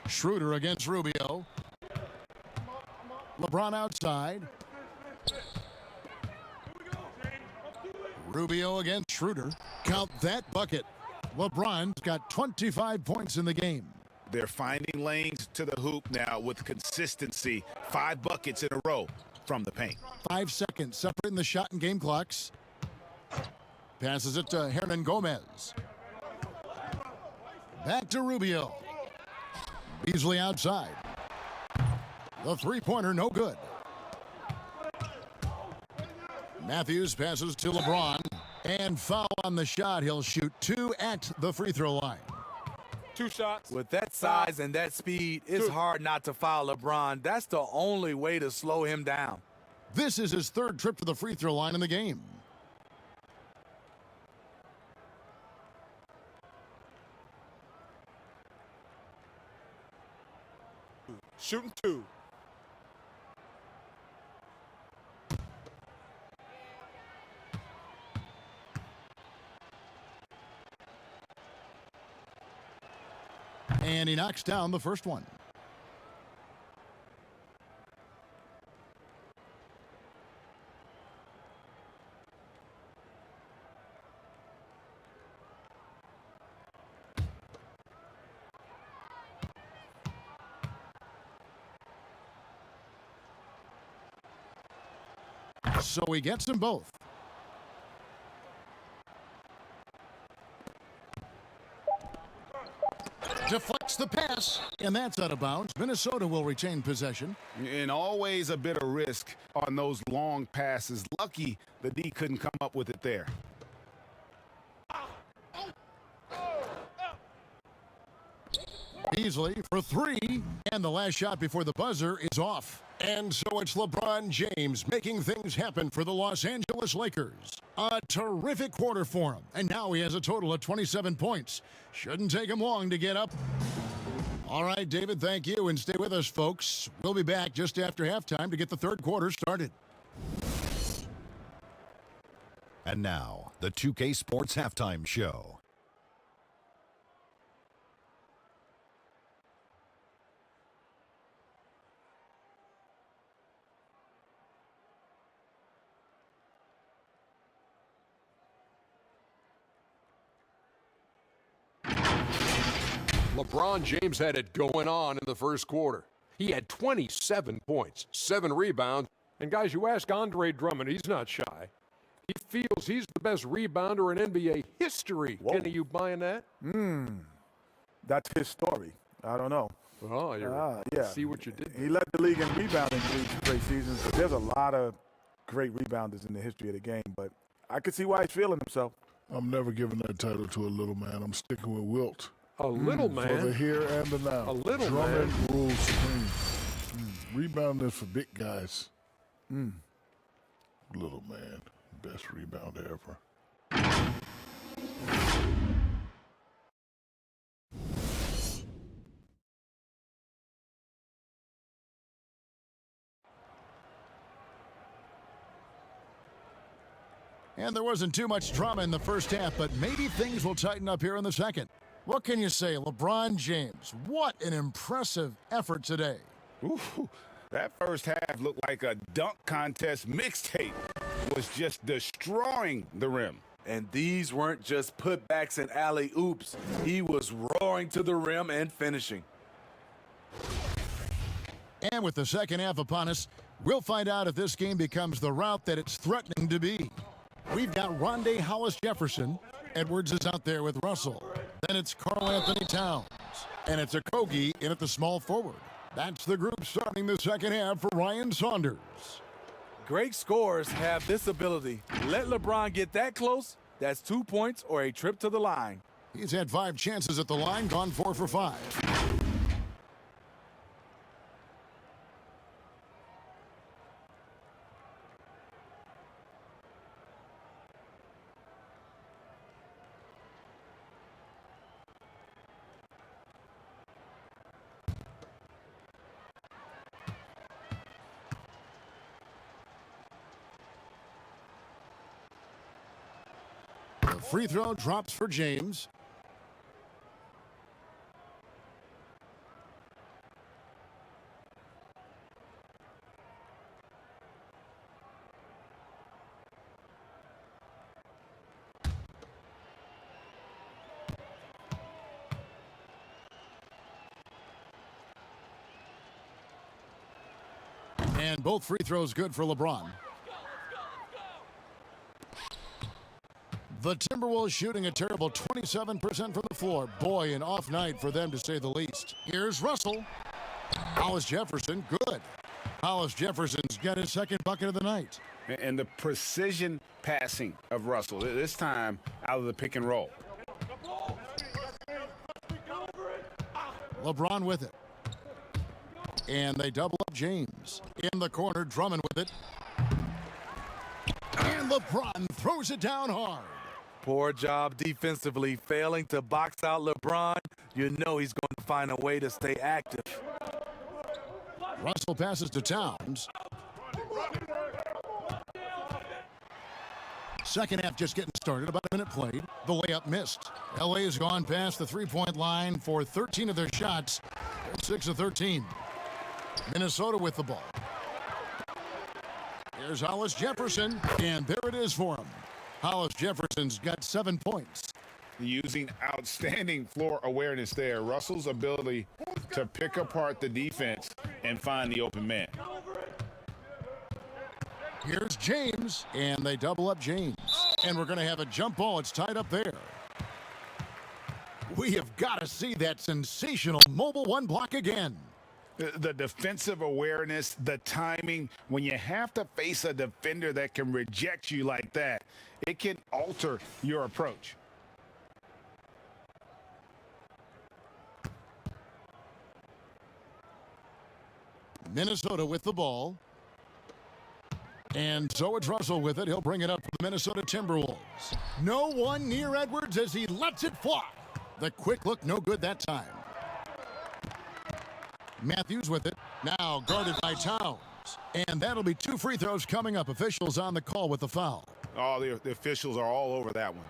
Schroeder against Rubio. LeBron outside. Rubio against Schroeder. Count that bucket. LeBron's got 25 points in the game. They're finding lanes to the hoop now with consistency. 5 buckets in a row from the paint. 5 seconds separating the shot and game clocks. Passes it to Hernan Gomez. Back to Rubio. Beasley outside. The three-pointer, no good. Matthews passes to LeBron. And foul on the shot. He'll shoot 2 at the free throw line. 2 shots. With that size and that speed, it's hard not to foul LeBron. That's the only way to slow him down. This is his 3rd trip to the free throw line in the game. Shooting 2. And he knocks down the first one. So he gets them both. Deflects the pass, and that's out of bounds. Minnesota will retain possession. And always a bit of risk on those long passes. Lucky the D couldn't come up with it there. Beasley for 3, and the last shot before the buzzer is off. And so it's LeBron James making things happen for the Los Angeles Lakers. A terrific quarter for him, and now he has a total of 27 points. Shouldn't take him long to get up. All right, David, thank you, and stay with us, folks. We'll be back just after halftime to get the 3rd quarter started. And now, the 2K Sports Halftime Show. LeBron James had it going on in the first quarter. He had 27 points, 7 rebounds. And guys, you ask Andre Drummond, he's not shy. He feels he's the best rebounder in NBA history. Whoa. Kenny, you buying that? That's his story. I don't know. Well, yeah. See what you did. He led the league in rebounding 3 straight seasons. But there's a lot of great rebounders in the history of the game. But I can see why he's feeling himself. I'm never giving that title to a little man. I'm sticking with Wilt. A little man. For the here and the now. A little Drummond man. rules supreme. Rebounding is for big guys. Little man. Best rebounder ever. And there wasn't too much drama in the first half, but maybe things will tighten up here in the second. What can you say, LeBron James? What an impressive effort today. Ooh, that first half looked like a dunk contest mixtape. Was just destroying the rim. And these weren't just putbacks and alley-oops. He was roaring to the rim and finishing. And with the second half upon us, we'll find out if this game becomes the route that it's threatening to be. We've got Rondé Hollis-Jefferson. Edwards is out there with Russell. Then it's Karl Anthony Towns. And it's Okogie in at the small forward. That's the group starting the second half for Ryan Saunders. Great scorers have this ability. Let LeBron get that close, that's 2 points or a trip to the line. He's had 5 chances at the line, gone 4 for 5. Free throw drops for James. And both free throws good for LeBron. The Timberwolves shooting a terrible 27% from the floor. Boy, an off night for them to say the least. Here's Russell. Hollis Jefferson, good. Hollis Jefferson's got his second bucket of the night. And the precision passing of Russell, this time out of the pick and roll. LeBron with it. And they double up James. In the corner, Drummond with it. And LeBron throws it down hard. Poor job defensively, failing to box out LeBron. You know he's going to find a way to stay active. Russell passes to Towns. Second half just getting started, about a minute played. The layup missed. LA has gone past the three-point line for 13 of their shots. 6 of 13. Minnesota with the ball. Here's Hollis Jefferson, and there it is for him. Hollis Jefferson's got 7 points. Using outstanding floor awareness there. Russell's ability to pick apart the defense and find the open man. Here's James, and they double up James. And we're going to have a jump ball. It's tied up there. We have got to see that sensational mobile one block again. The defensive awareness, the timing, when you have to face a defender that can reject you like that, it can alter your approach. Minnesota with the ball. And so it's Russell with it. He'll bring it up for the Minnesota Timberwolves. No one near Edwards as he lets it fly. The quick look, no good that time. Matthews with it. Now guarded by Towns. And that'll be 2 free throws coming up. Officials on the call with the foul. Oh, the officials are all over that one.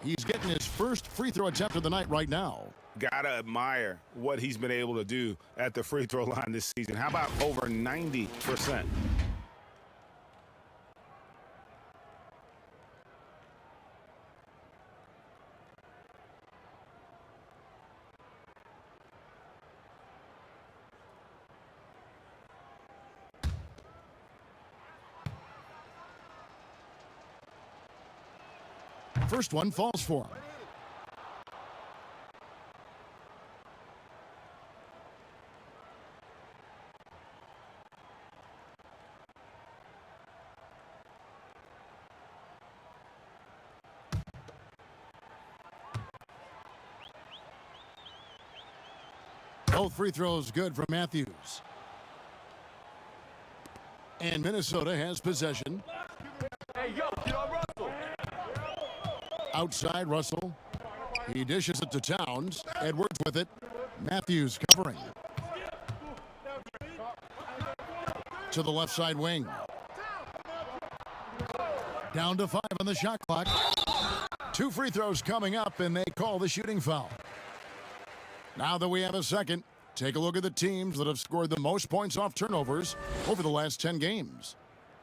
He's getting his first free throw attempt of the night right now. Gotta admire what he's been able to do at the free throw line this season. How about over 90%? First one falls for him. Both free throws good for Matthews. And Minnesota has possession. Hey, yo, get on Russell. Outside Russell. He dishes it to Towns. Edwards with it. Matthews covering. To the left side wing. Down to 5 on the shot clock. 2 free throws coming up, and they call the shooting foul. Now that we have a second, take a look at the teams that have scored the most points off turnovers over the last 10 games.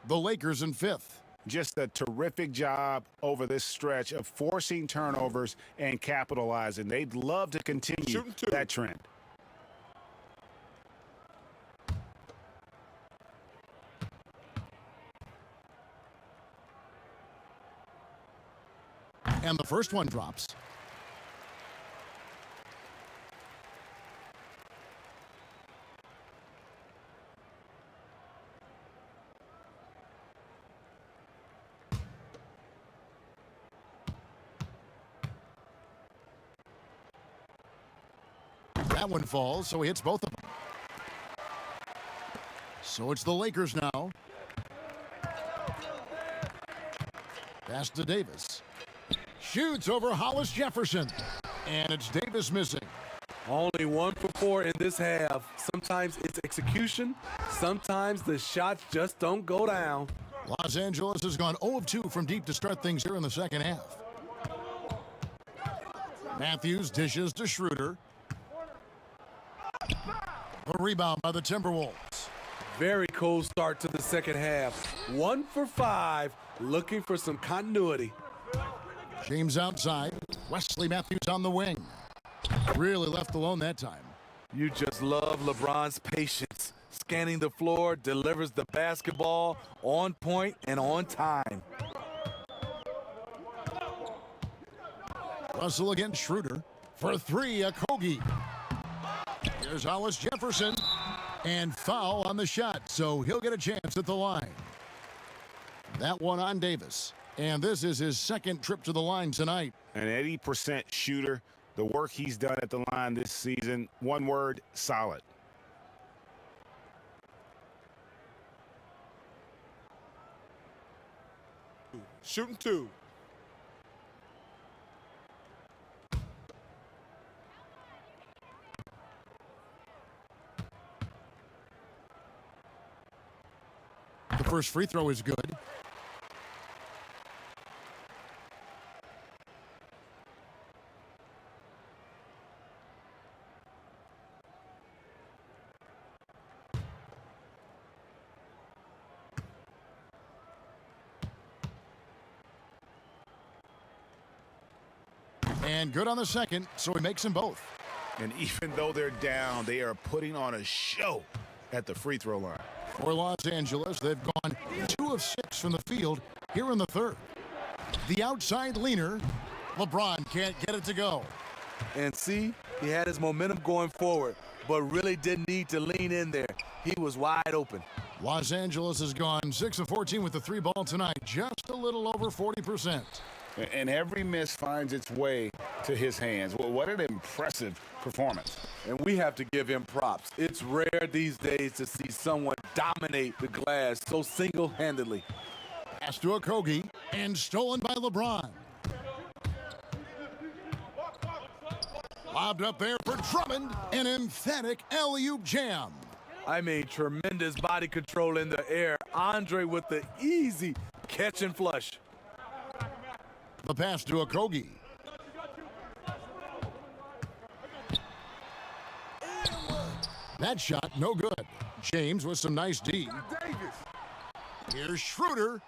The Lakers in 5th. Just a terrific job over this stretch of forcing turnovers and capitalizing. They'd love to continue that trend. And the first one drops. That one falls, so he hits both of them. So it's the Lakers now. Pass to Davis. Shoots over Hollis Jefferson. And it's Davis missing. Only 1 for 4 in this half. Sometimes it's execution. Sometimes the shots just don't go down. Los Angeles has gone 0 of 2 from deep to start things here in the second half. Matthews dishes to Schroeder. The rebound by the Timberwolves. Very cold start to the second half. 1 for 5, looking for some continuity. James outside. Wesley Matthews on the wing. Really left alone that time. You just love LeBron's patience. Scanning the floor, delivers the basketball on point and on time. Russell against Schroeder. For three, Okogie. Here's Hollis Jefferson. And foul on the shot, so he'll get a chance at the line. That one on Davis. And this is his second trip to the line tonight. An 80% shooter. The work he's done at the line this season, one word, solid. Shooting two. The first free throw is good. And good on the second, so he makes them both. And even though they're down, they are putting on a show at the free throw line. For Los Angeles, they've gone 2 of 6 from the field here in the third. The outside leaner, LeBron can't get it to go. And see, he had his momentum going forward, but really didn't need to lean in there. He was wide open. Los Angeles has gone 6 of 14 with the 3-ball tonight, just a little over 40%. And every miss finds its way to his hands. Well, what an impressive performance. And we have to give him props. It's rare these days to see someone dominate the glass so single-handedly. Pass to Okogie, and stolen by LeBron. Lobbed up there for Drummond, an emphatic alley-oop jam. I mean, tremendous body control in the air. Andre with the easy catch and flush. The pass to Okogie. That shot, no good. James with some nice D. Here's Schroeder.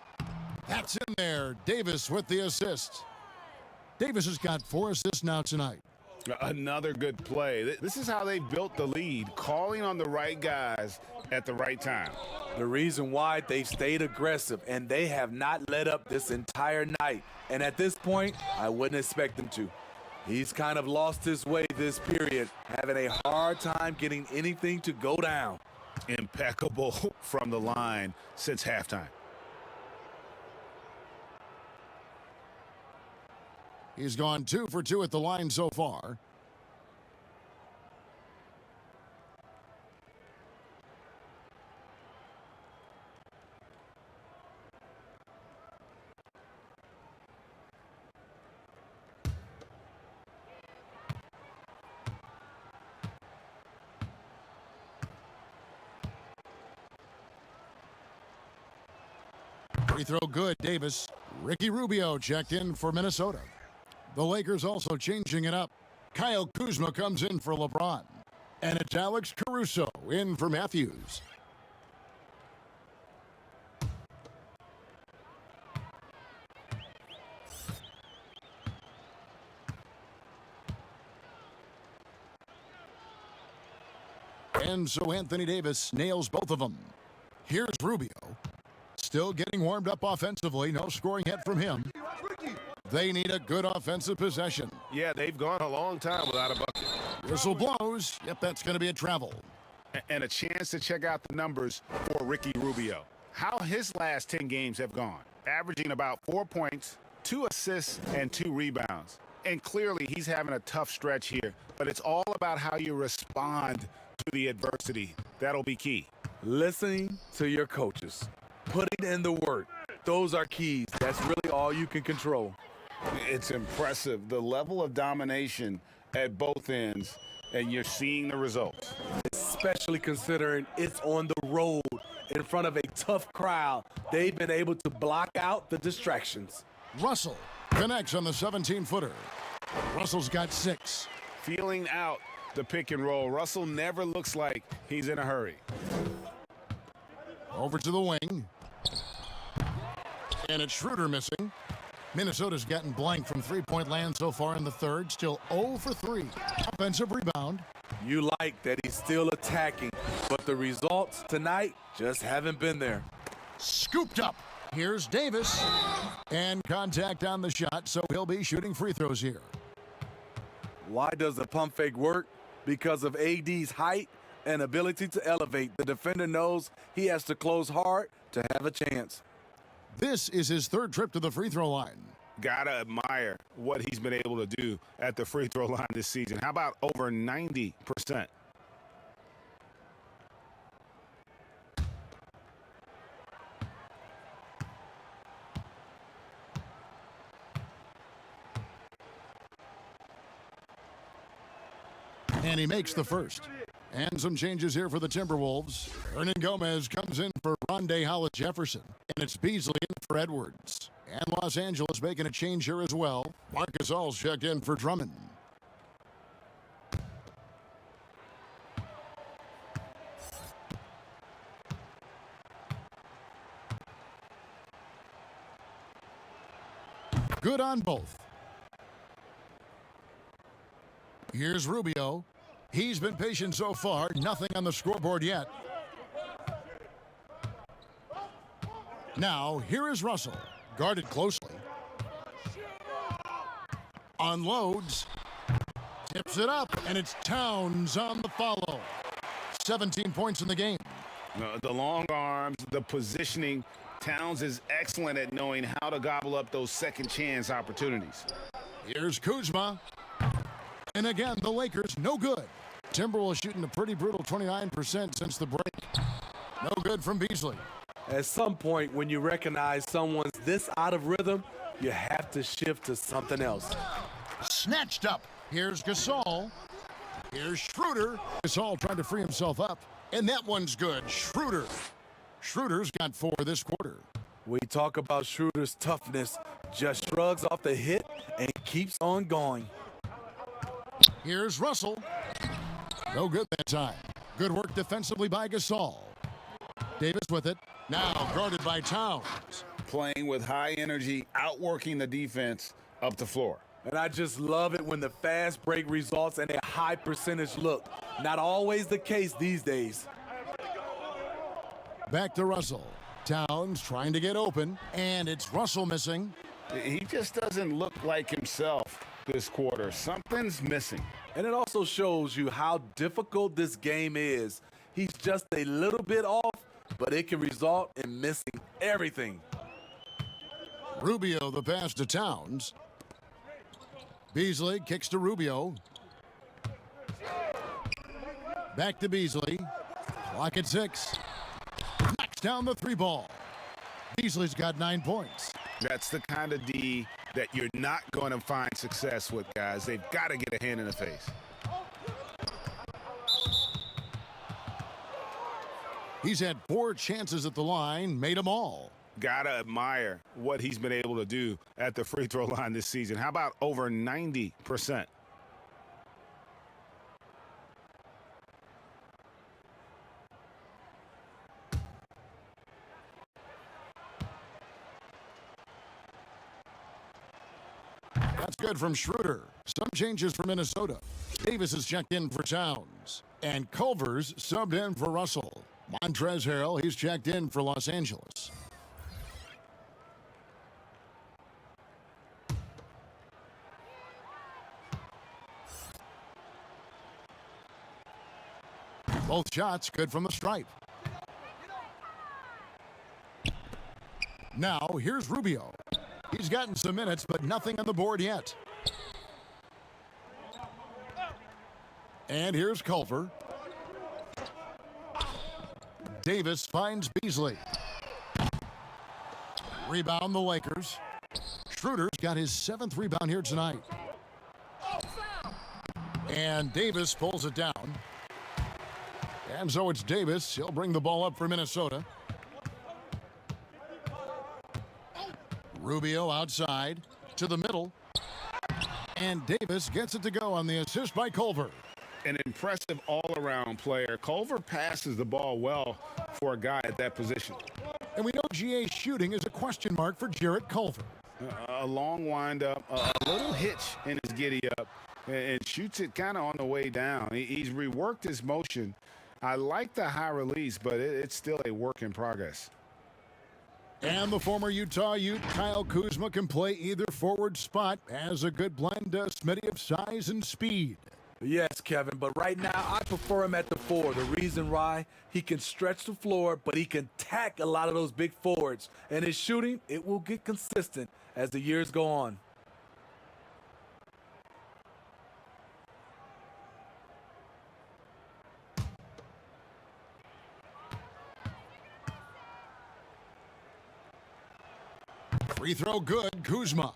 That's in there. Davis with the assist. Davis has got 4 assists now tonight. Another good play. This is how they built the lead, calling on the right guys at the right time. The reason why they've stayed aggressive, and they have not let up this entire night. And at this point, I wouldn't expect them to. He's kind of lost his way this period, having a hard time getting anything to go down. Impeccable from the line since halftime. He's gone 2 for 2 at the line so far. Free throw good, Davis. Ricky Rubio checked in for Minnesota. The Lakers also changing it up. Kyle Kuzma comes in for LeBron. And it's Alex Caruso in for Matthews. And so Anthony Davis nails both of them. Here's Rubio. Still getting warmed up offensively. No scoring yet from him. They need a good offensive possession. Yeah, they've gone a long time without a bucket. Whistle blows. Yep, that's going to be a travel. And a chance to check out the numbers for Ricky Rubio. How his last 10 games have gone. Averaging about 4 points, 2 assists, and 2 rebounds. And clearly he's having a tough stretch here. But it's all about how you respond to the adversity. That'll be key. Listening to your coaches. Putting in the work. Those are keys. That's really all you can control. It's impressive, the level of domination at both ends, and you're seeing the results. Especially considering it's on the road in front of a tough crowd. They've been able to block out the distractions. Russell connects on the 17-footer. Russell's got 6. Feeling out the pick and roll. Russell never looks like he's in a hurry. Over to the wing. And it's Schroeder missing. Minnesota's gotten blank from three-point land so far in the third. Still 0 for 3. Offensive rebound. You like that he's still attacking, but the results tonight just haven't been there. Scooped up. Here's Davis. And contact on the shot, so he'll be shooting free throws here. Why does the pump fake work? Because of AD's height and ability to elevate. The defender knows he has to close hard to have a chance. This is his third trip to the free throw line. Gotta admire what he's been able to do at the free throw line this season. How about over 90%? And he makes the first. And some changes here for the Timberwolves. Hernan Gomez comes in for Rondé Hollis-Jefferson. And it's Beasley in for Edwards. And Los Angeles making a change here as well. Marc Gasol's checked in for Drummond. Good on both. Here's Rubio. He's been patient so far. Nothing on the scoreboard yet. Now, here is Russell. Guarded closely. Unloads. Tips it up, and it's Towns on the follow. 17 points in the game. The long arms, the positioning. Towns is excellent at knowing how to gobble up those second chance opportunities. Here's Kuzma. And again, the Lakers, no good. Timberwolves shooting a pretty brutal 29% since the break. No good from Beasley. At some point, when you recognize someone's this out of rhythm, you have to shift to something else. Snatched up. Here's Gasol. Here's Schroeder. Gasol trying to free himself up. And that one's good. Schroeder. Schroeder's got 4 this quarter. We talk about Schroeder's toughness. Just shrugs off the hit and keeps on going. Here's Russell. No good that time. Good work defensively by Gasol. Davis with it. Now guarded by Towns. Playing with high energy, outworking the defense up the floor. And I just love it when the fast break results in a high percentage look. Not always the case these days. Back to Russell. Towns trying to get open, and it's Russell missing. He just doesn't look like himself this quarter. Something's missing. And it also shows you how difficult this game is. He's just a little bit off, but it can result in missing everything. Rubio the pass to Towns. Beasley kicks to Rubio. Back to Beasley. Clock at 6. Knocks down the 3 ball. Beasley's got 9 points. That's the kind of D that you're not going to find success with, guys. They've got to get a hand in the face. He's had 4 chances at the line, made them all. Gotta admire what he's been able to do at the free throw line this season. How about over 90%? That's good from Schroeder. Some changes for Minnesota. Davis is checked in for Towns. And Culver's subbed in for Russell. Montrezl Harrell, he's checked in for Los Angeles. Both shots good from the stripe. Now, here's Rubio. He's gotten some minutes, but nothing on the board yet. And here's Culver. Davis finds Beasley. Rebound the Lakers. Schroeder's got his 7th rebound here tonight. And Davis pulls it down. And so it's Davis. He'll bring the ball up for Minnesota. Rubio outside to the middle. And Davis gets it to go on the assist by Culver. An impressive all-around player. Culver passes the ball well for a guy at that position. And we know GA's shooting is a question mark for Jarrett Culver. A long windup, a little hitch in his giddy-up, and shoots it kind of on the way down. He's reworked his motion. I like the high release, but it's still a work in progress. And the former Utah Ute, Kyle Kuzma, can play either forward spot. Has a good blend, Smitty, of size and speed. Yes, Kevin, but right now I prefer him at the 4. The reason why, he can stretch the floor, but he can tack a lot of those big forwards. And his shooting, it will get consistent as the years go on. Free throw good, Kuzma.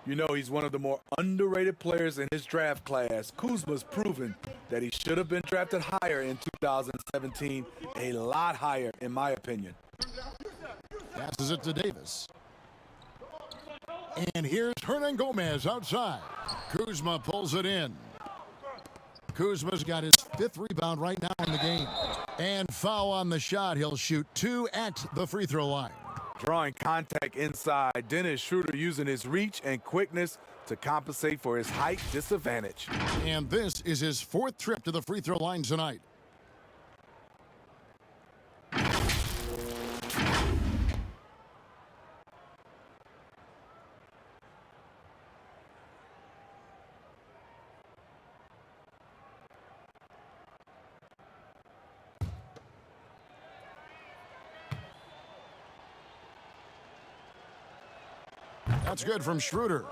You know, he's one of the more underrated players in his draft class. Kuzma's proven that he should have been drafted higher in 2017, a lot higher in my opinion. Passes it to Davis. And here's Hernan Gomez outside. Kuzma pulls it in. Kuzma's got his 5th rebound right now in the game. And foul on the shot. He'll shoot 2 at the free throw line. Drawing contact inside. Dennis Schroeder using his reach and quickness to compensate for his height disadvantage. And this is his 4th trip to the free throw line tonight. That's good from Schroeder.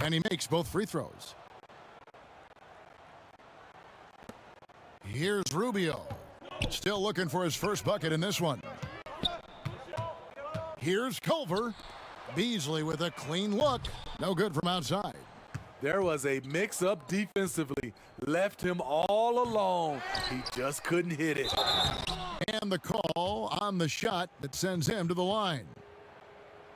And he makes both free throws. Here's Rubio. Still looking for his first bucket in this one. Here's Culver. Beasley with a clean look. No good from outside. There was a mix-up defensively. Left him all alone. He just couldn't hit it. And the call on the shot that sends him to the line.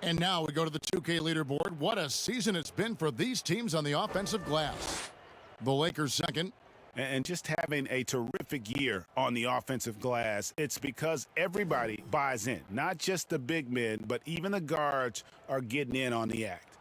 And now we go to the 2K leaderboard. What a season it's been for these teams on the offensive glass. The Lakers second. And just having a terrific year on the offensive glass, it's because everybody buys in. Not just the big men, but even the guards are getting in on the act.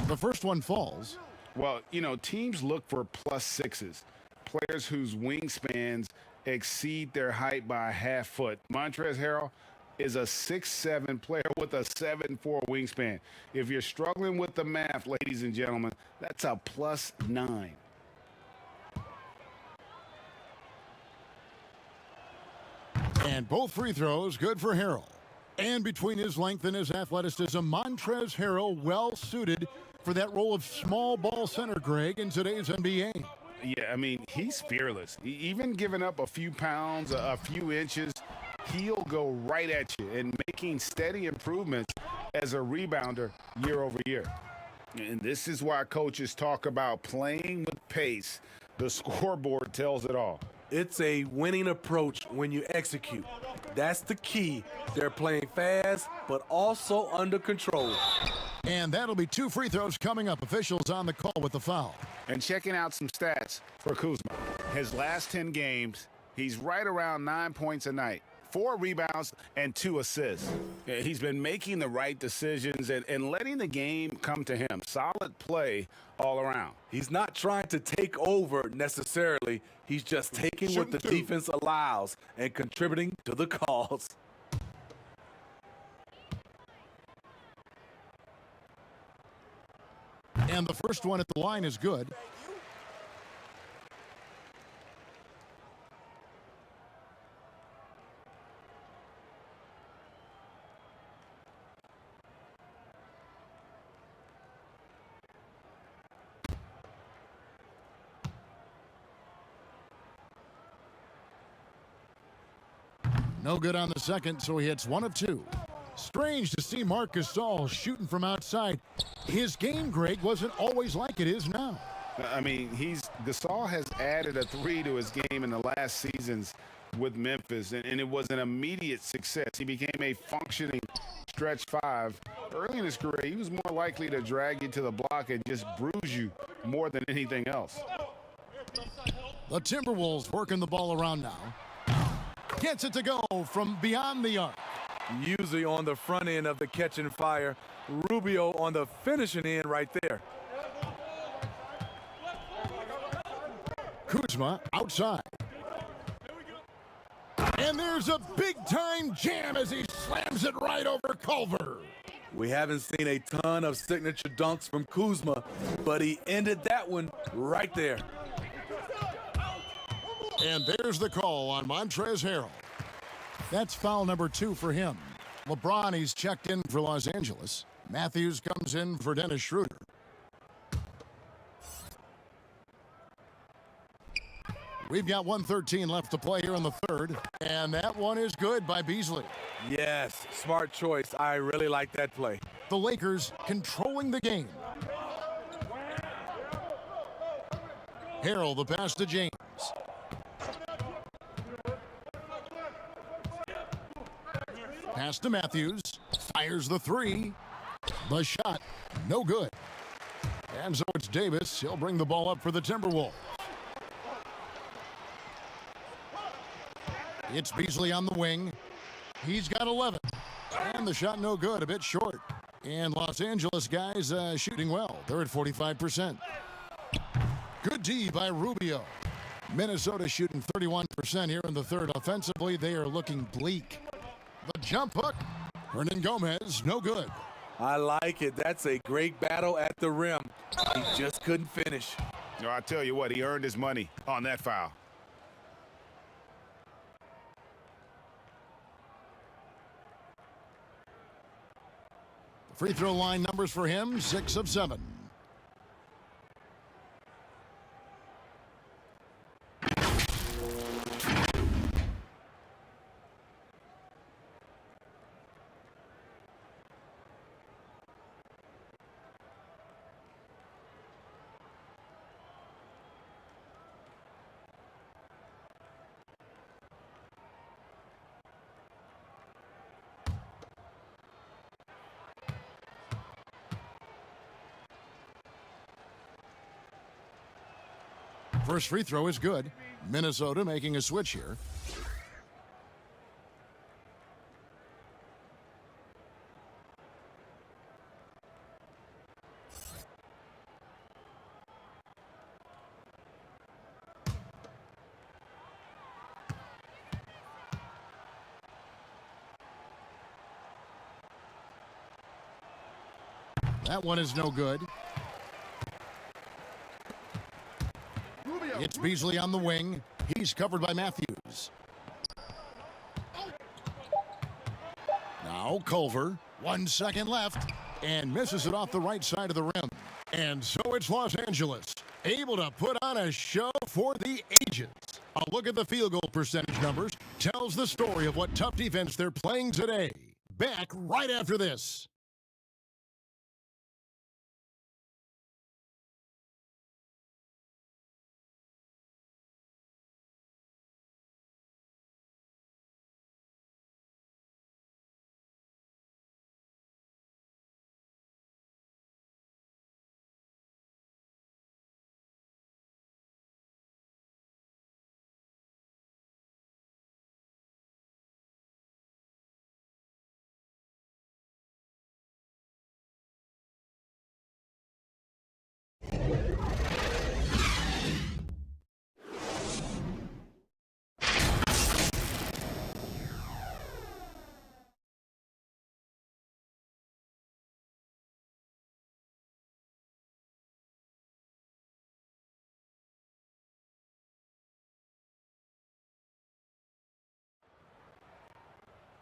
The first one falls. Well, you know, teams look for +6s, players whose wingspans exceed their height by a half foot. Montrezl Harrell is a 6'7" player with a 7'4" wingspan. If you're struggling with the math, ladies and gentlemen, that's a +9. And both free throws good for Harrell. And between his length and his athleticism, Montrezl Harrell well suited for that role of small ball center, Greg, in today's NBA. Yeah, I mean, he's fearless. Even giving up a few pounds, a few inches, he'll go right at you and making steady improvements as a rebounder year over year. And this is why coaches talk about playing with pace. The scoreboard tells it all. It's a winning approach when you execute. That's the key. They're playing fast, but also under control. And that'll be 2 free throws coming up. Officials on the call with the foul. And checking out some stats for Kuzma. His last 10 games, he's right around 9 points a night, 4 rebounds, and 2 assists. He's been making the right decisions and letting the game come to him. Solid play all around. He's not trying to take over necessarily. He's just taking what the defense allows and contributing to the calls. And the first one at the line is good. No good on the second, so he hits 1 of 2. Strange to see Marc Gasol shooting from outside. His game, Greg, wasn't always like it is now. I mean, Gasol has added a 3 to his game in the last seasons with Memphis, and it was an immediate success. He became a functioning stretch five. Early in his career, he was more likely to drag you to the block and just bruise you more than anything else. The Timberwolves working the ball around now. Gets it to go from beyond the arc. Usually on the front end of the catch and fire. Rubio on the finishing end right there. Kuzma outside. And there's a big-time jam as he slams it right over Culver. We haven't seen a ton of signature dunks from Kuzma, but he ended that one right there. And there's the call on Montrezl Harrell. That's foul number 2 for him. LeBron, he's checked in for Los Angeles. Matthews comes in for Dennis Schroeder. We've got 1:13 left to play here in the third, and that one is good by Beasley. Yes, smart choice. I really like that play. The Lakers controlling the game. Harrell, the pass to James. Pass to Matthews. Fires the 3. The shot, no good. And so it's Davis. He'll bring the ball up for the Timberwolves. It's Beasley on the wing. He's got 11. And the shot no good, a bit short. And Los Angeles guys shooting well. They're at 45%. Good D by Rubio. Minnesota shooting 31% here in the third. Offensively, they are looking bleak. The jump hook. Hernan Gomez, no good. I like it. That's a great battle at the rim. He just couldn't finish. No, I tell you what, he earned his money on that foul. Free throw line numbers for him, 6 of 7. First free throw is good. Minnesota making a switch here. That one is no good. It's Beasley on the wing. He's covered by Matthews. Now Culver. 1 second left. And misses it off the right side of the rim. And so it's Los Angeles. Able to put on a show for the ages. A look at the field goal percentage numbers tells the story of what tough defense they're playing today. Back right after this.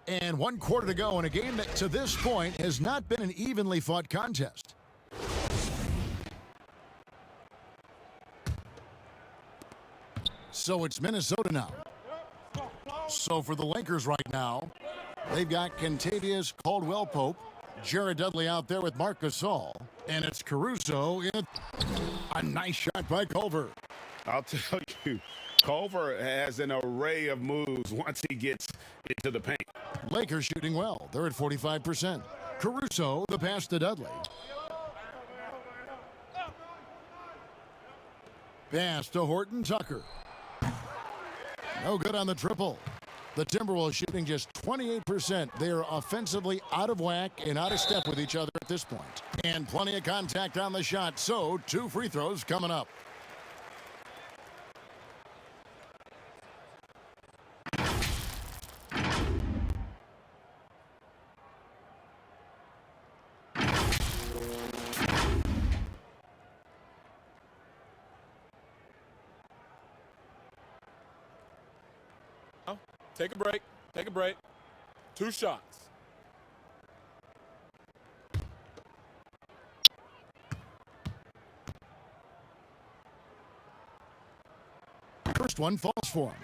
And 1 quarter to go in a game that to this point has not been an evenly fought contest. So it's Minnesota now. So for the Lakers right now, they've got Kentavious Caldwell-Pope, Jared Dudley out there with Marc Gasol, and it's Caruso in a nice shot by Culver. I'll tell you, Culver has an array of moves once he gets into the paint. Lakers shooting well. They're at 45%. Caruso, the pass to Dudley. Pass to Horton Tucker. No good on the triple. The Timberwolves shooting just 28%. They are offensively out of whack and out of step with each other at this point. And plenty of contact on the shot, so 2 free throws coming up. Take a break. Take a break. 2 shots. First one falls for him.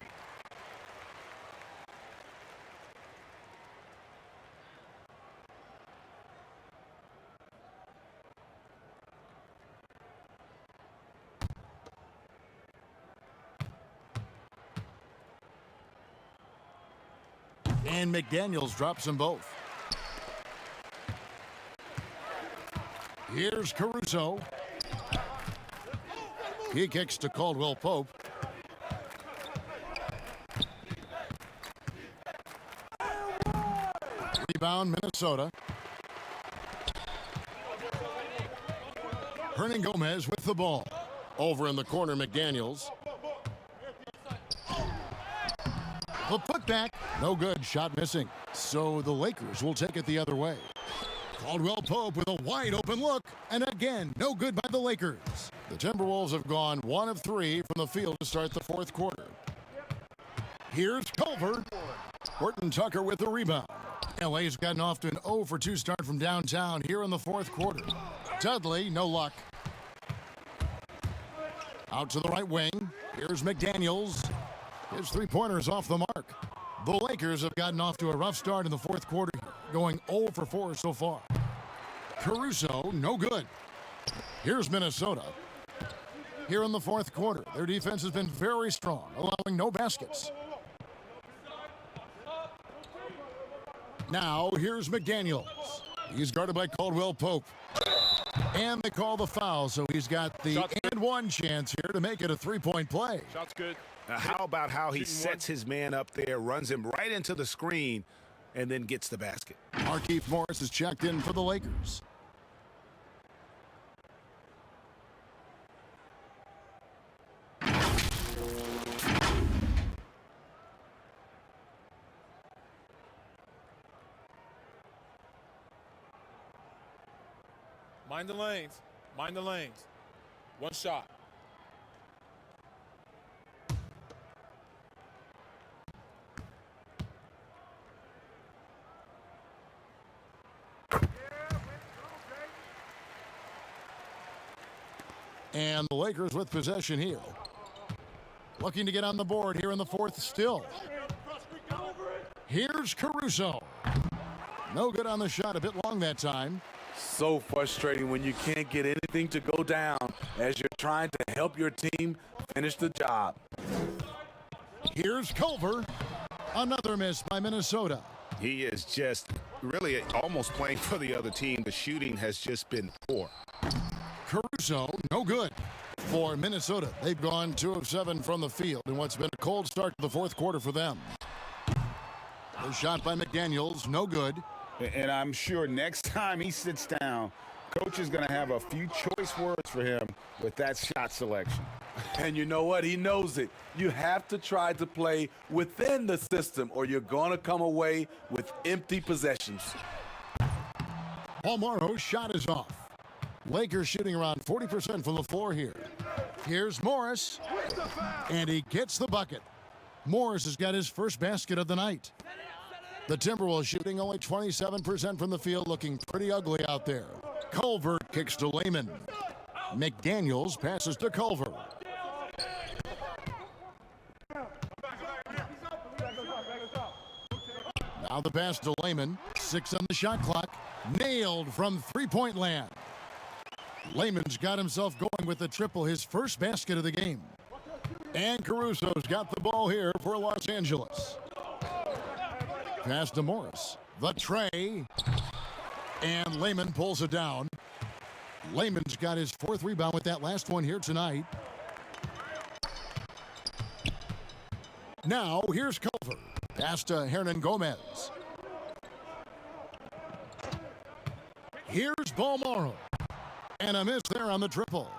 And McDaniels drops them both. Here's Caruso. He kicks to Caldwell Pope. Rebound, Minnesota. Hernan Gomez with the ball. Over in the corner, McDaniels. The putback, no good, shot missing. So the Lakers will take it the other way. Caldwell Pope with a wide open look, and again, no good by the Lakers. The Timberwolves have gone 1 of 3 from the field to start the 4th quarter. Here's Culver. Horton Tucker with the rebound. LA's gotten off to an 0 for 2 start from downtown here in the 4th quarter. Dudley, no luck. Out to the right wing. Here's McDaniels. His 3-pointer's off the mark. The Lakers have gotten off to a rough start in the 4th quarter, going 0 for 4 so far. Caruso, no good. Here's Minnesota. Here in the 4th quarter, their defense has been very strong, allowing no baskets. Now, here's McDaniels. He's guarded by Caldwell Pope. And they call the foul, so he's got the and one chance here to make it a 3-point play. Shot's good. How about how he sets his man up there, runs him right into the screen, and then gets the basket? Markieff Morris is checked in for the Lakers. Mind the lanes. Mind the lanes. 1 shot. And the Lakers with possession here. Looking to get on the board here in the 4th still. Here's Caruso. No good on the shot, a bit long that time. So frustrating when you can't get anything to go down as you're trying to help your team finish the job. Here's Culver. Another miss by Minnesota. He is just really almost playing for the other team. The shooting has just been poor. Caruso, no good. For Minnesota, they've gone 2 of 7 from the field in what's been a cold start to the 4th quarter for them. The shot by McDaniels, no good. And I'm sure next time he sits down, coach is going to have a few choice words for him with that shot selection. And you know what? He knows it. You have to try to play within the system or you're going to come away with empty possessions. Paul Morrow's shot is off. Lakers shooting around 40% from the floor here. Here's Morris, and he gets the bucket. Morris has got his first basket of the night. The Timberwolves shooting only 27% from the field, looking pretty ugly out there. Culver kicks to Layman. McDaniels passes to Culver. Now the pass to Layman. 6 on the shot clock. Nailed from 3-point land. Layman's got himself going with the triple, his first basket of the game. And Caruso's got the ball here for Los Angeles. Pass to Morris. The tray. And Lehman pulls it down. Lehman's got his 4th rebound with that last one here tonight. Now, here's Culver. Pass to Hernan Gomez. Here's Balmaro. And a miss there on the triple.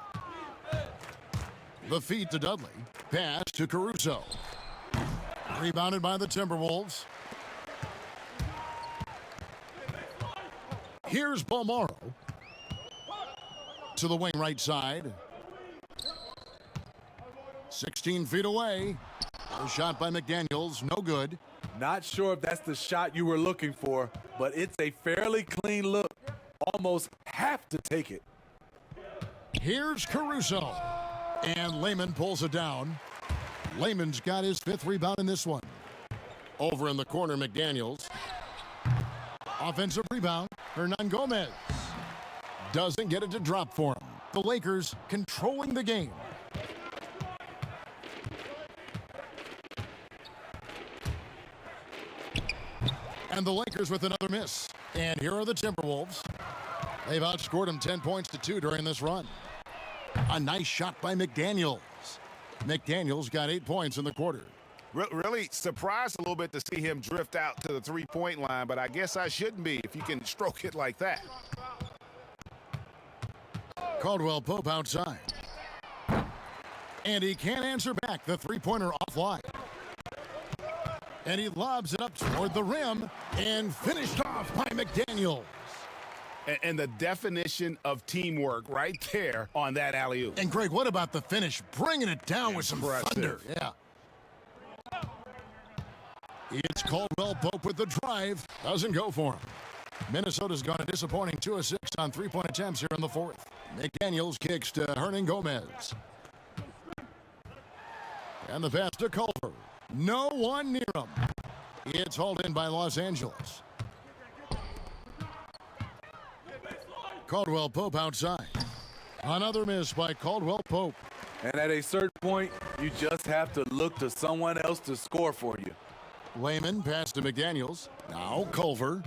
The feed to Dudley. Pass to Caruso. Rebounded by the Timberwolves. Here's Balmaro. To the wing right side. 16 feet away. A shot by McDaniels, no good. Not sure if that's the shot you were looking for, but it's a fairly clean look. Almost have to take it. Here's Caruso. And Lehman pulls it down. Lehman's got his 5th rebound in this one. Over in the corner, McDaniels. Offensive rebound, Hernan Gomez. Doesn't get it to drop for him. The Lakers controlling the game. And the Lakers with another miss. And here are the Timberwolves. They've outscored them 10 points to 2 during this run. A nice shot by McDaniels. McDaniels got 8 points in the quarter. Really surprised a little bit to see him drift out to the three-point line, but I guess I shouldn't be if you can stroke it like that. Caldwell Pope outside. And he can't answer back. The three-pointer offline. And he lobs it up toward the rim and finished off by McDaniels. And the definition of teamwork right there on that alley-oop. And Greg, what about the finish? Bringing it down with some thunder. Yeah. It's Caldwell Pope with the drive. Doesn't go for him. Minnesota's gone a disappointing 2 of 6 on 3-point attempts here in the 4th. McDaniels kicks to Hernan Gomez. And the pass to Culver. No one near him. It's hauled in by Los Angeles. Caldwell Pope outside. Another miss by Caldwell Pope. And at a certain point, you just have to look to someone else to score for you. Lehman pass to McDaniels. Now Culver.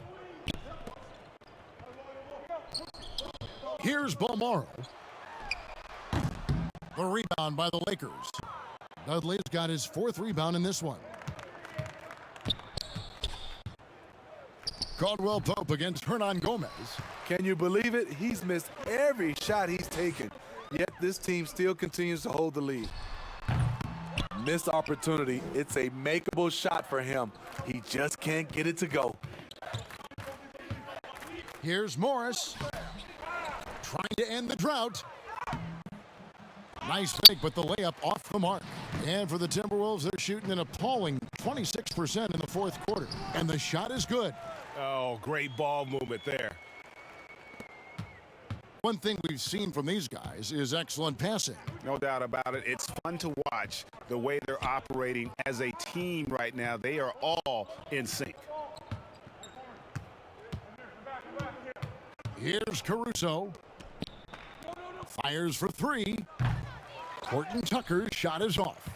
Here's Balmaro. The rebound by the Lakers. Dudley's got his 4th rebound in this one. Caldwell Pope against Hernan Gomez. Can you believe it? He's missed every shot he's taken, yet this team still continues to hold the lead. Missed opportunity. It's a makeable shot for him. He just can't get it to go. Here's Morris. Trying to end the drought. Nice fake, but the layup off the mark. And for the Timberwolves, they're shooting an appalling 26% in the 4th quarter. And the shot is good. Oh, great ball movement there. One thing we've seen from these guys is excellent passing. No doubt about it. It's fun to watch the way they're operating as a team right now. They are all in sync. Here's Caruso. Fires for 3. Horton Tucker's shot is off.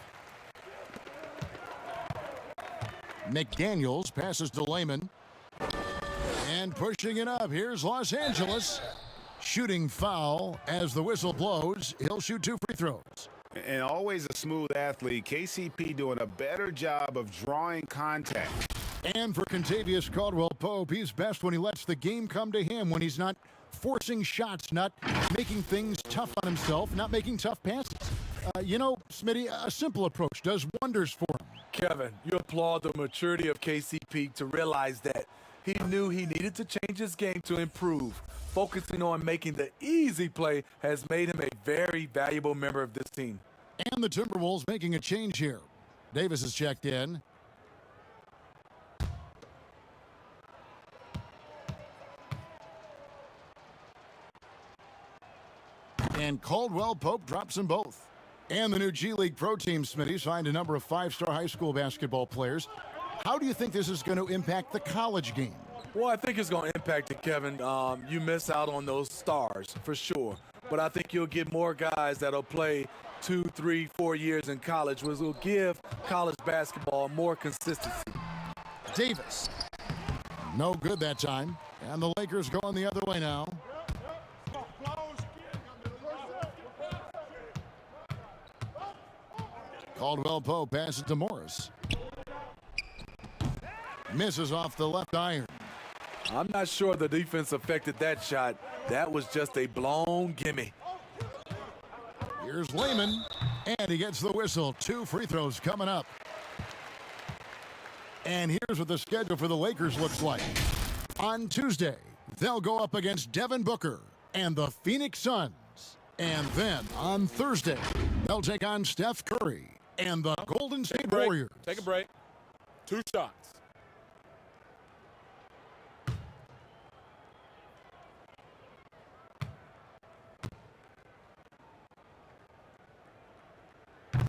McDaniels passes to Lehman. And pushing it up, here's Los Angeles. Shooting foul as the whistle blows. He'll shoot 2 free throws. And always a smooth athlete. KCP doing a better job of drawing contact. And for Contavious Caldwell-Pope, he's best when he lets the game come to him, when he's not forcing shots, not making things tough on himself, not making tough passes. You know, Smitty, a simple approach does wonders for him. Kevin, you applaud the maturity of KCP to realize that he knew he needed to change his game to improve. Focusing on making the easy play has made him a very valuable member of this team. And the Timberwolves making a change here. Davis has checked in. And Caldwell-Pope drops them both. And the new G League Pro Team, Smitty, signed a number of 5-star high school basketball players. How do you think this is going to impact the college game? Well, I think it's going to impact it, Kevin. You miss out on those stars, for sure. But I think you'll get more guys that'll play 2, 3, 4 years in college, which will give college basketball more consistency. Davis No good that time. And the Lakers going the other way now. Caldwell Pope passes to Morris. Misses off the left iron. I'm not sure the defense affected that shot. That was just a blown gimme. Here's Lehman, and he gets the whistle. 2 free throws coming up. And here's what the schedule for the Lakers looks like. On Tuesday, they'll go up against Devin Booker and the Phoenix Suns. And then on Thursday, they'll take on Steph Curry and the Golden State Warriors. Take a break. 2 shots.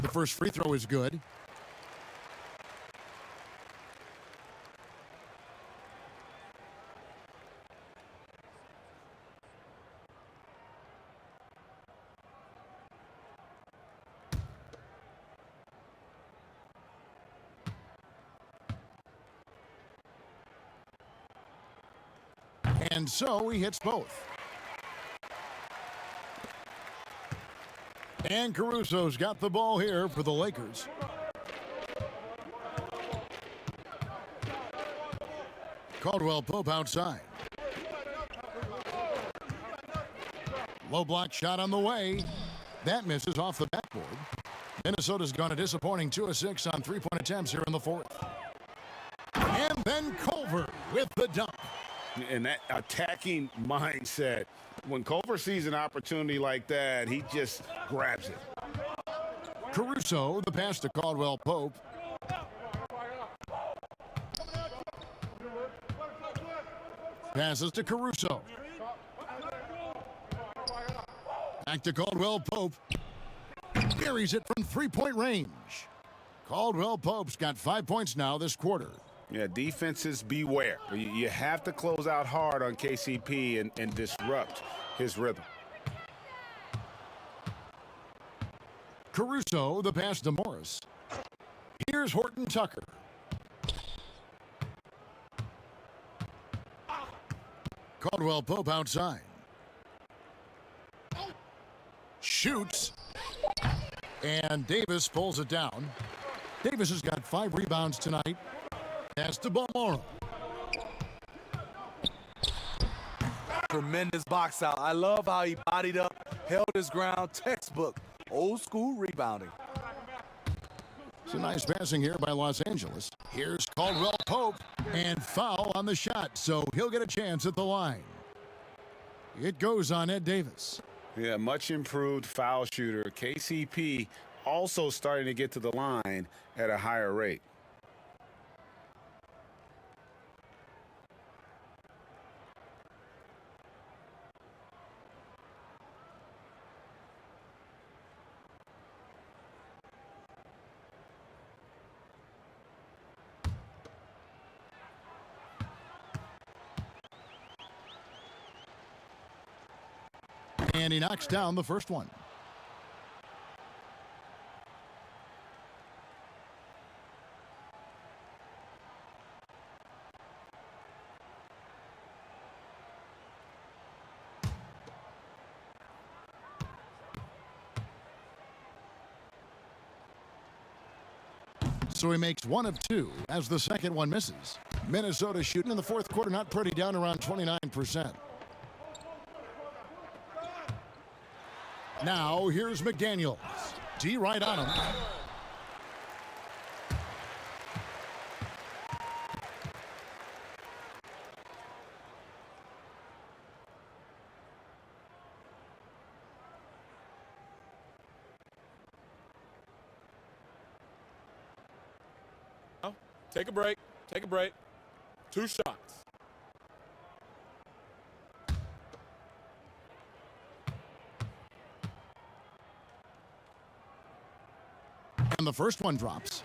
The first free throw is good. And so he hits both. And Caruso's got the ball here for the Lakers. Caldwell Pope outside. Low block shot on the way. That misses off the backboard. Minnesota's gone a disappointing 2 of 6 on 3-point attempts here in the fourth. And then Culver with the dunk. And that attacking mindset, when Culver sees an opportunity like that, he just grabs it. Caruso, the pass to Caldwell Pope. Passes to Caruso. Back to Caldwell Pope. Buries it from 3-point range. Caldwell Pope's got 5 points now this quarter. Yeah, defenses beware. You have to close out hard on KCP and disrupt his rhythm. Caruso, the pass to Morris. Here's Horton Tucker. Caldwell Pope outside. Shoots. And Davis pulls it down. Davis has got 5 rebounds tonight. Pass to Balmora. Tremendous box out. I love how he bodied up, held his ground. Textbook, old school rebounding. Some nice passing here by Los Angeles. Here's Caldwell Pope, and foul on the shot, so he'll get a chance at the line. It goes on Ed Davis. Yeah, much improved foul shooter. KCP also starting to get to the line at a higher rate. And he knocks down the first one. So he makes 1 of 2 as the second one misses. Minnesota shooting in the fourth quarter, not pretty, down around 29%. Now, here's McDaniels. D right on him. Take a break. Take a break. 2 shots. And the first one drops.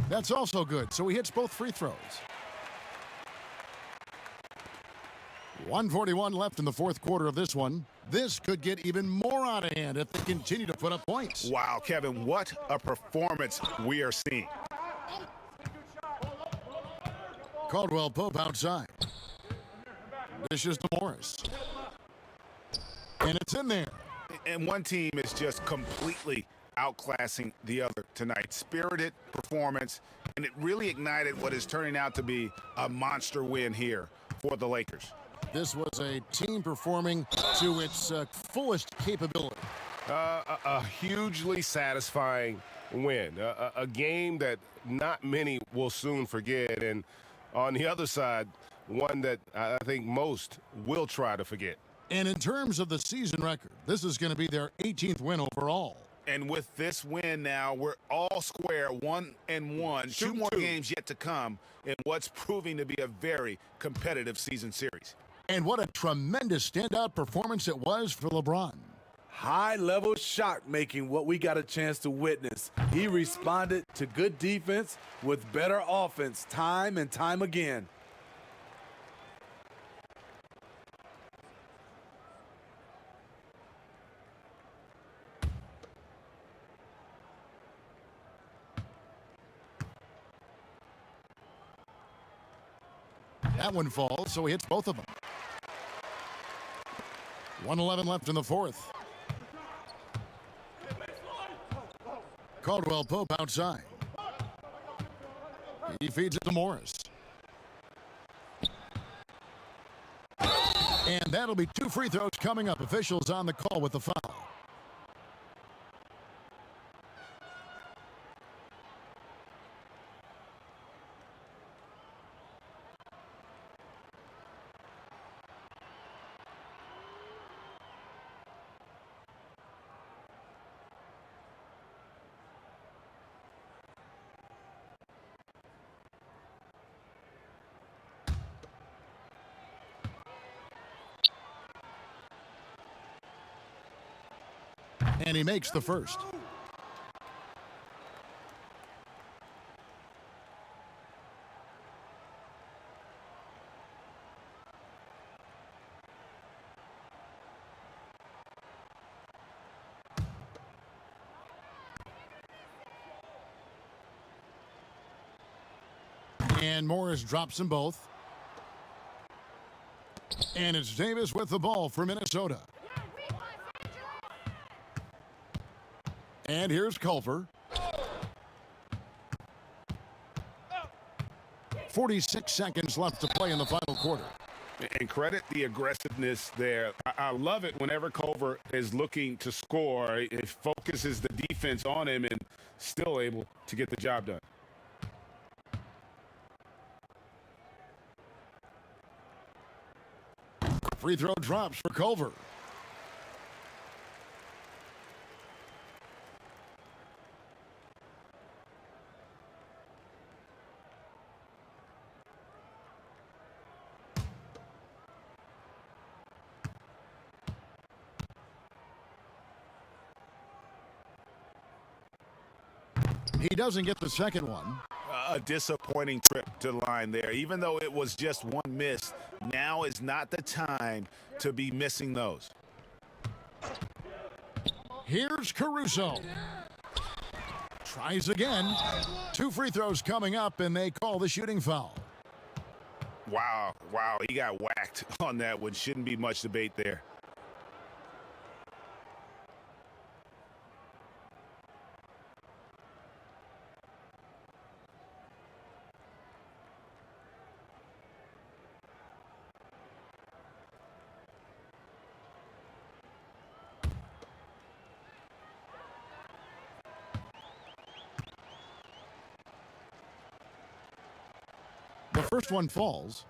That's also good, so he hits both free throws. 1:41 left in the fourth quarter of this one. This could get even more out of hand if they continue to put up points. Wow, Kevin, what a performance we are seeing. Caldwell Pope outside. Dishes to Morris. And it's in there. And one team is just completely outclassing the other tonight. Spirited performance, and it really ignited what is turning out to be a monster win here for the Lakers. This was a team performing to its fullest capability. A hugely satisfying win. A game that not many will soon forget. And on the other side, one that I think most will try to forget. And in terms of the season record, this is going to be their 18th win overall. And with this win now, we're all square, 1-1. Two more games yet to come in what's proving to be a very competitive season series. And what a tremendous standout performance it was for LeBron. High-level shot making, what we got a chance to witness. He responded to good defense with better offense time and time again. That one falls, so he hits both of them. 1:11 left in the fourth. Caldwell Pope outside. He feeds it to Morris. And that'll be 2 free throws coming up. Officials on the call with the foul. And he makes the first. And Morris drops them both. And it's Davis with the ball for Minnesota. And here's Culver. 46 seconds left to play in the final quarter. And credit the aggressiveness there. I love it whenever Culver is looking to score. It focuses the defense on him and still able to get the job done. Free throw drops for Culver. He doesn't get the second one. A disappointing trip to the line there. Even though it was just one miss, now is not the time to be missing those. Here's Caruso. Tries again. 2 free throws coming up, and they call the shooting foul. Wow, he got whacked on that one. Shouldn't be much debate there. The first one falls.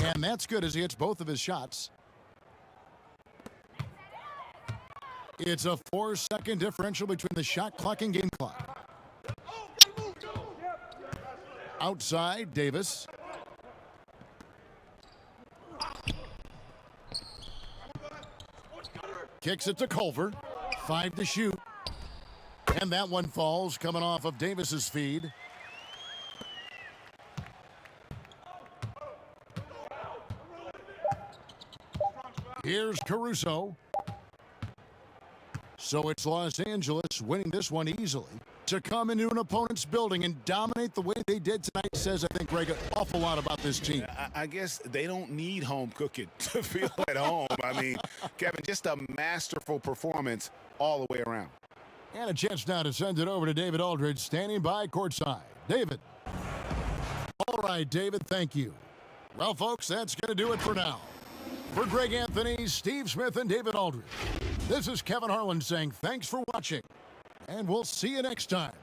And that's good as he hits both of his shots. It's a 4-second differential between the shot clock and game clock. Outside, Davis. Kicks it to Culver. 5 to shoot. And that one falls coming off of Davis's feed. Here's Caruso. So it's Los Angeles winning this one easily. To come into an opponent's building and dominate the way they did tonight says, I think, Greg, an awful lot about this team. I guess they don't need home cooking to feel at home. I mean, Kevin, just a masterful performance all the way around. And a chance now to send it over to David Aldridge, standing by courtside. David. All right, David, thank you. Well, folks, that's going to do it for now. For Greg Anthony, Steve Smith, and David Aldridge, this is Kevin Harlan saying thanks for watching, and we'll see you next time.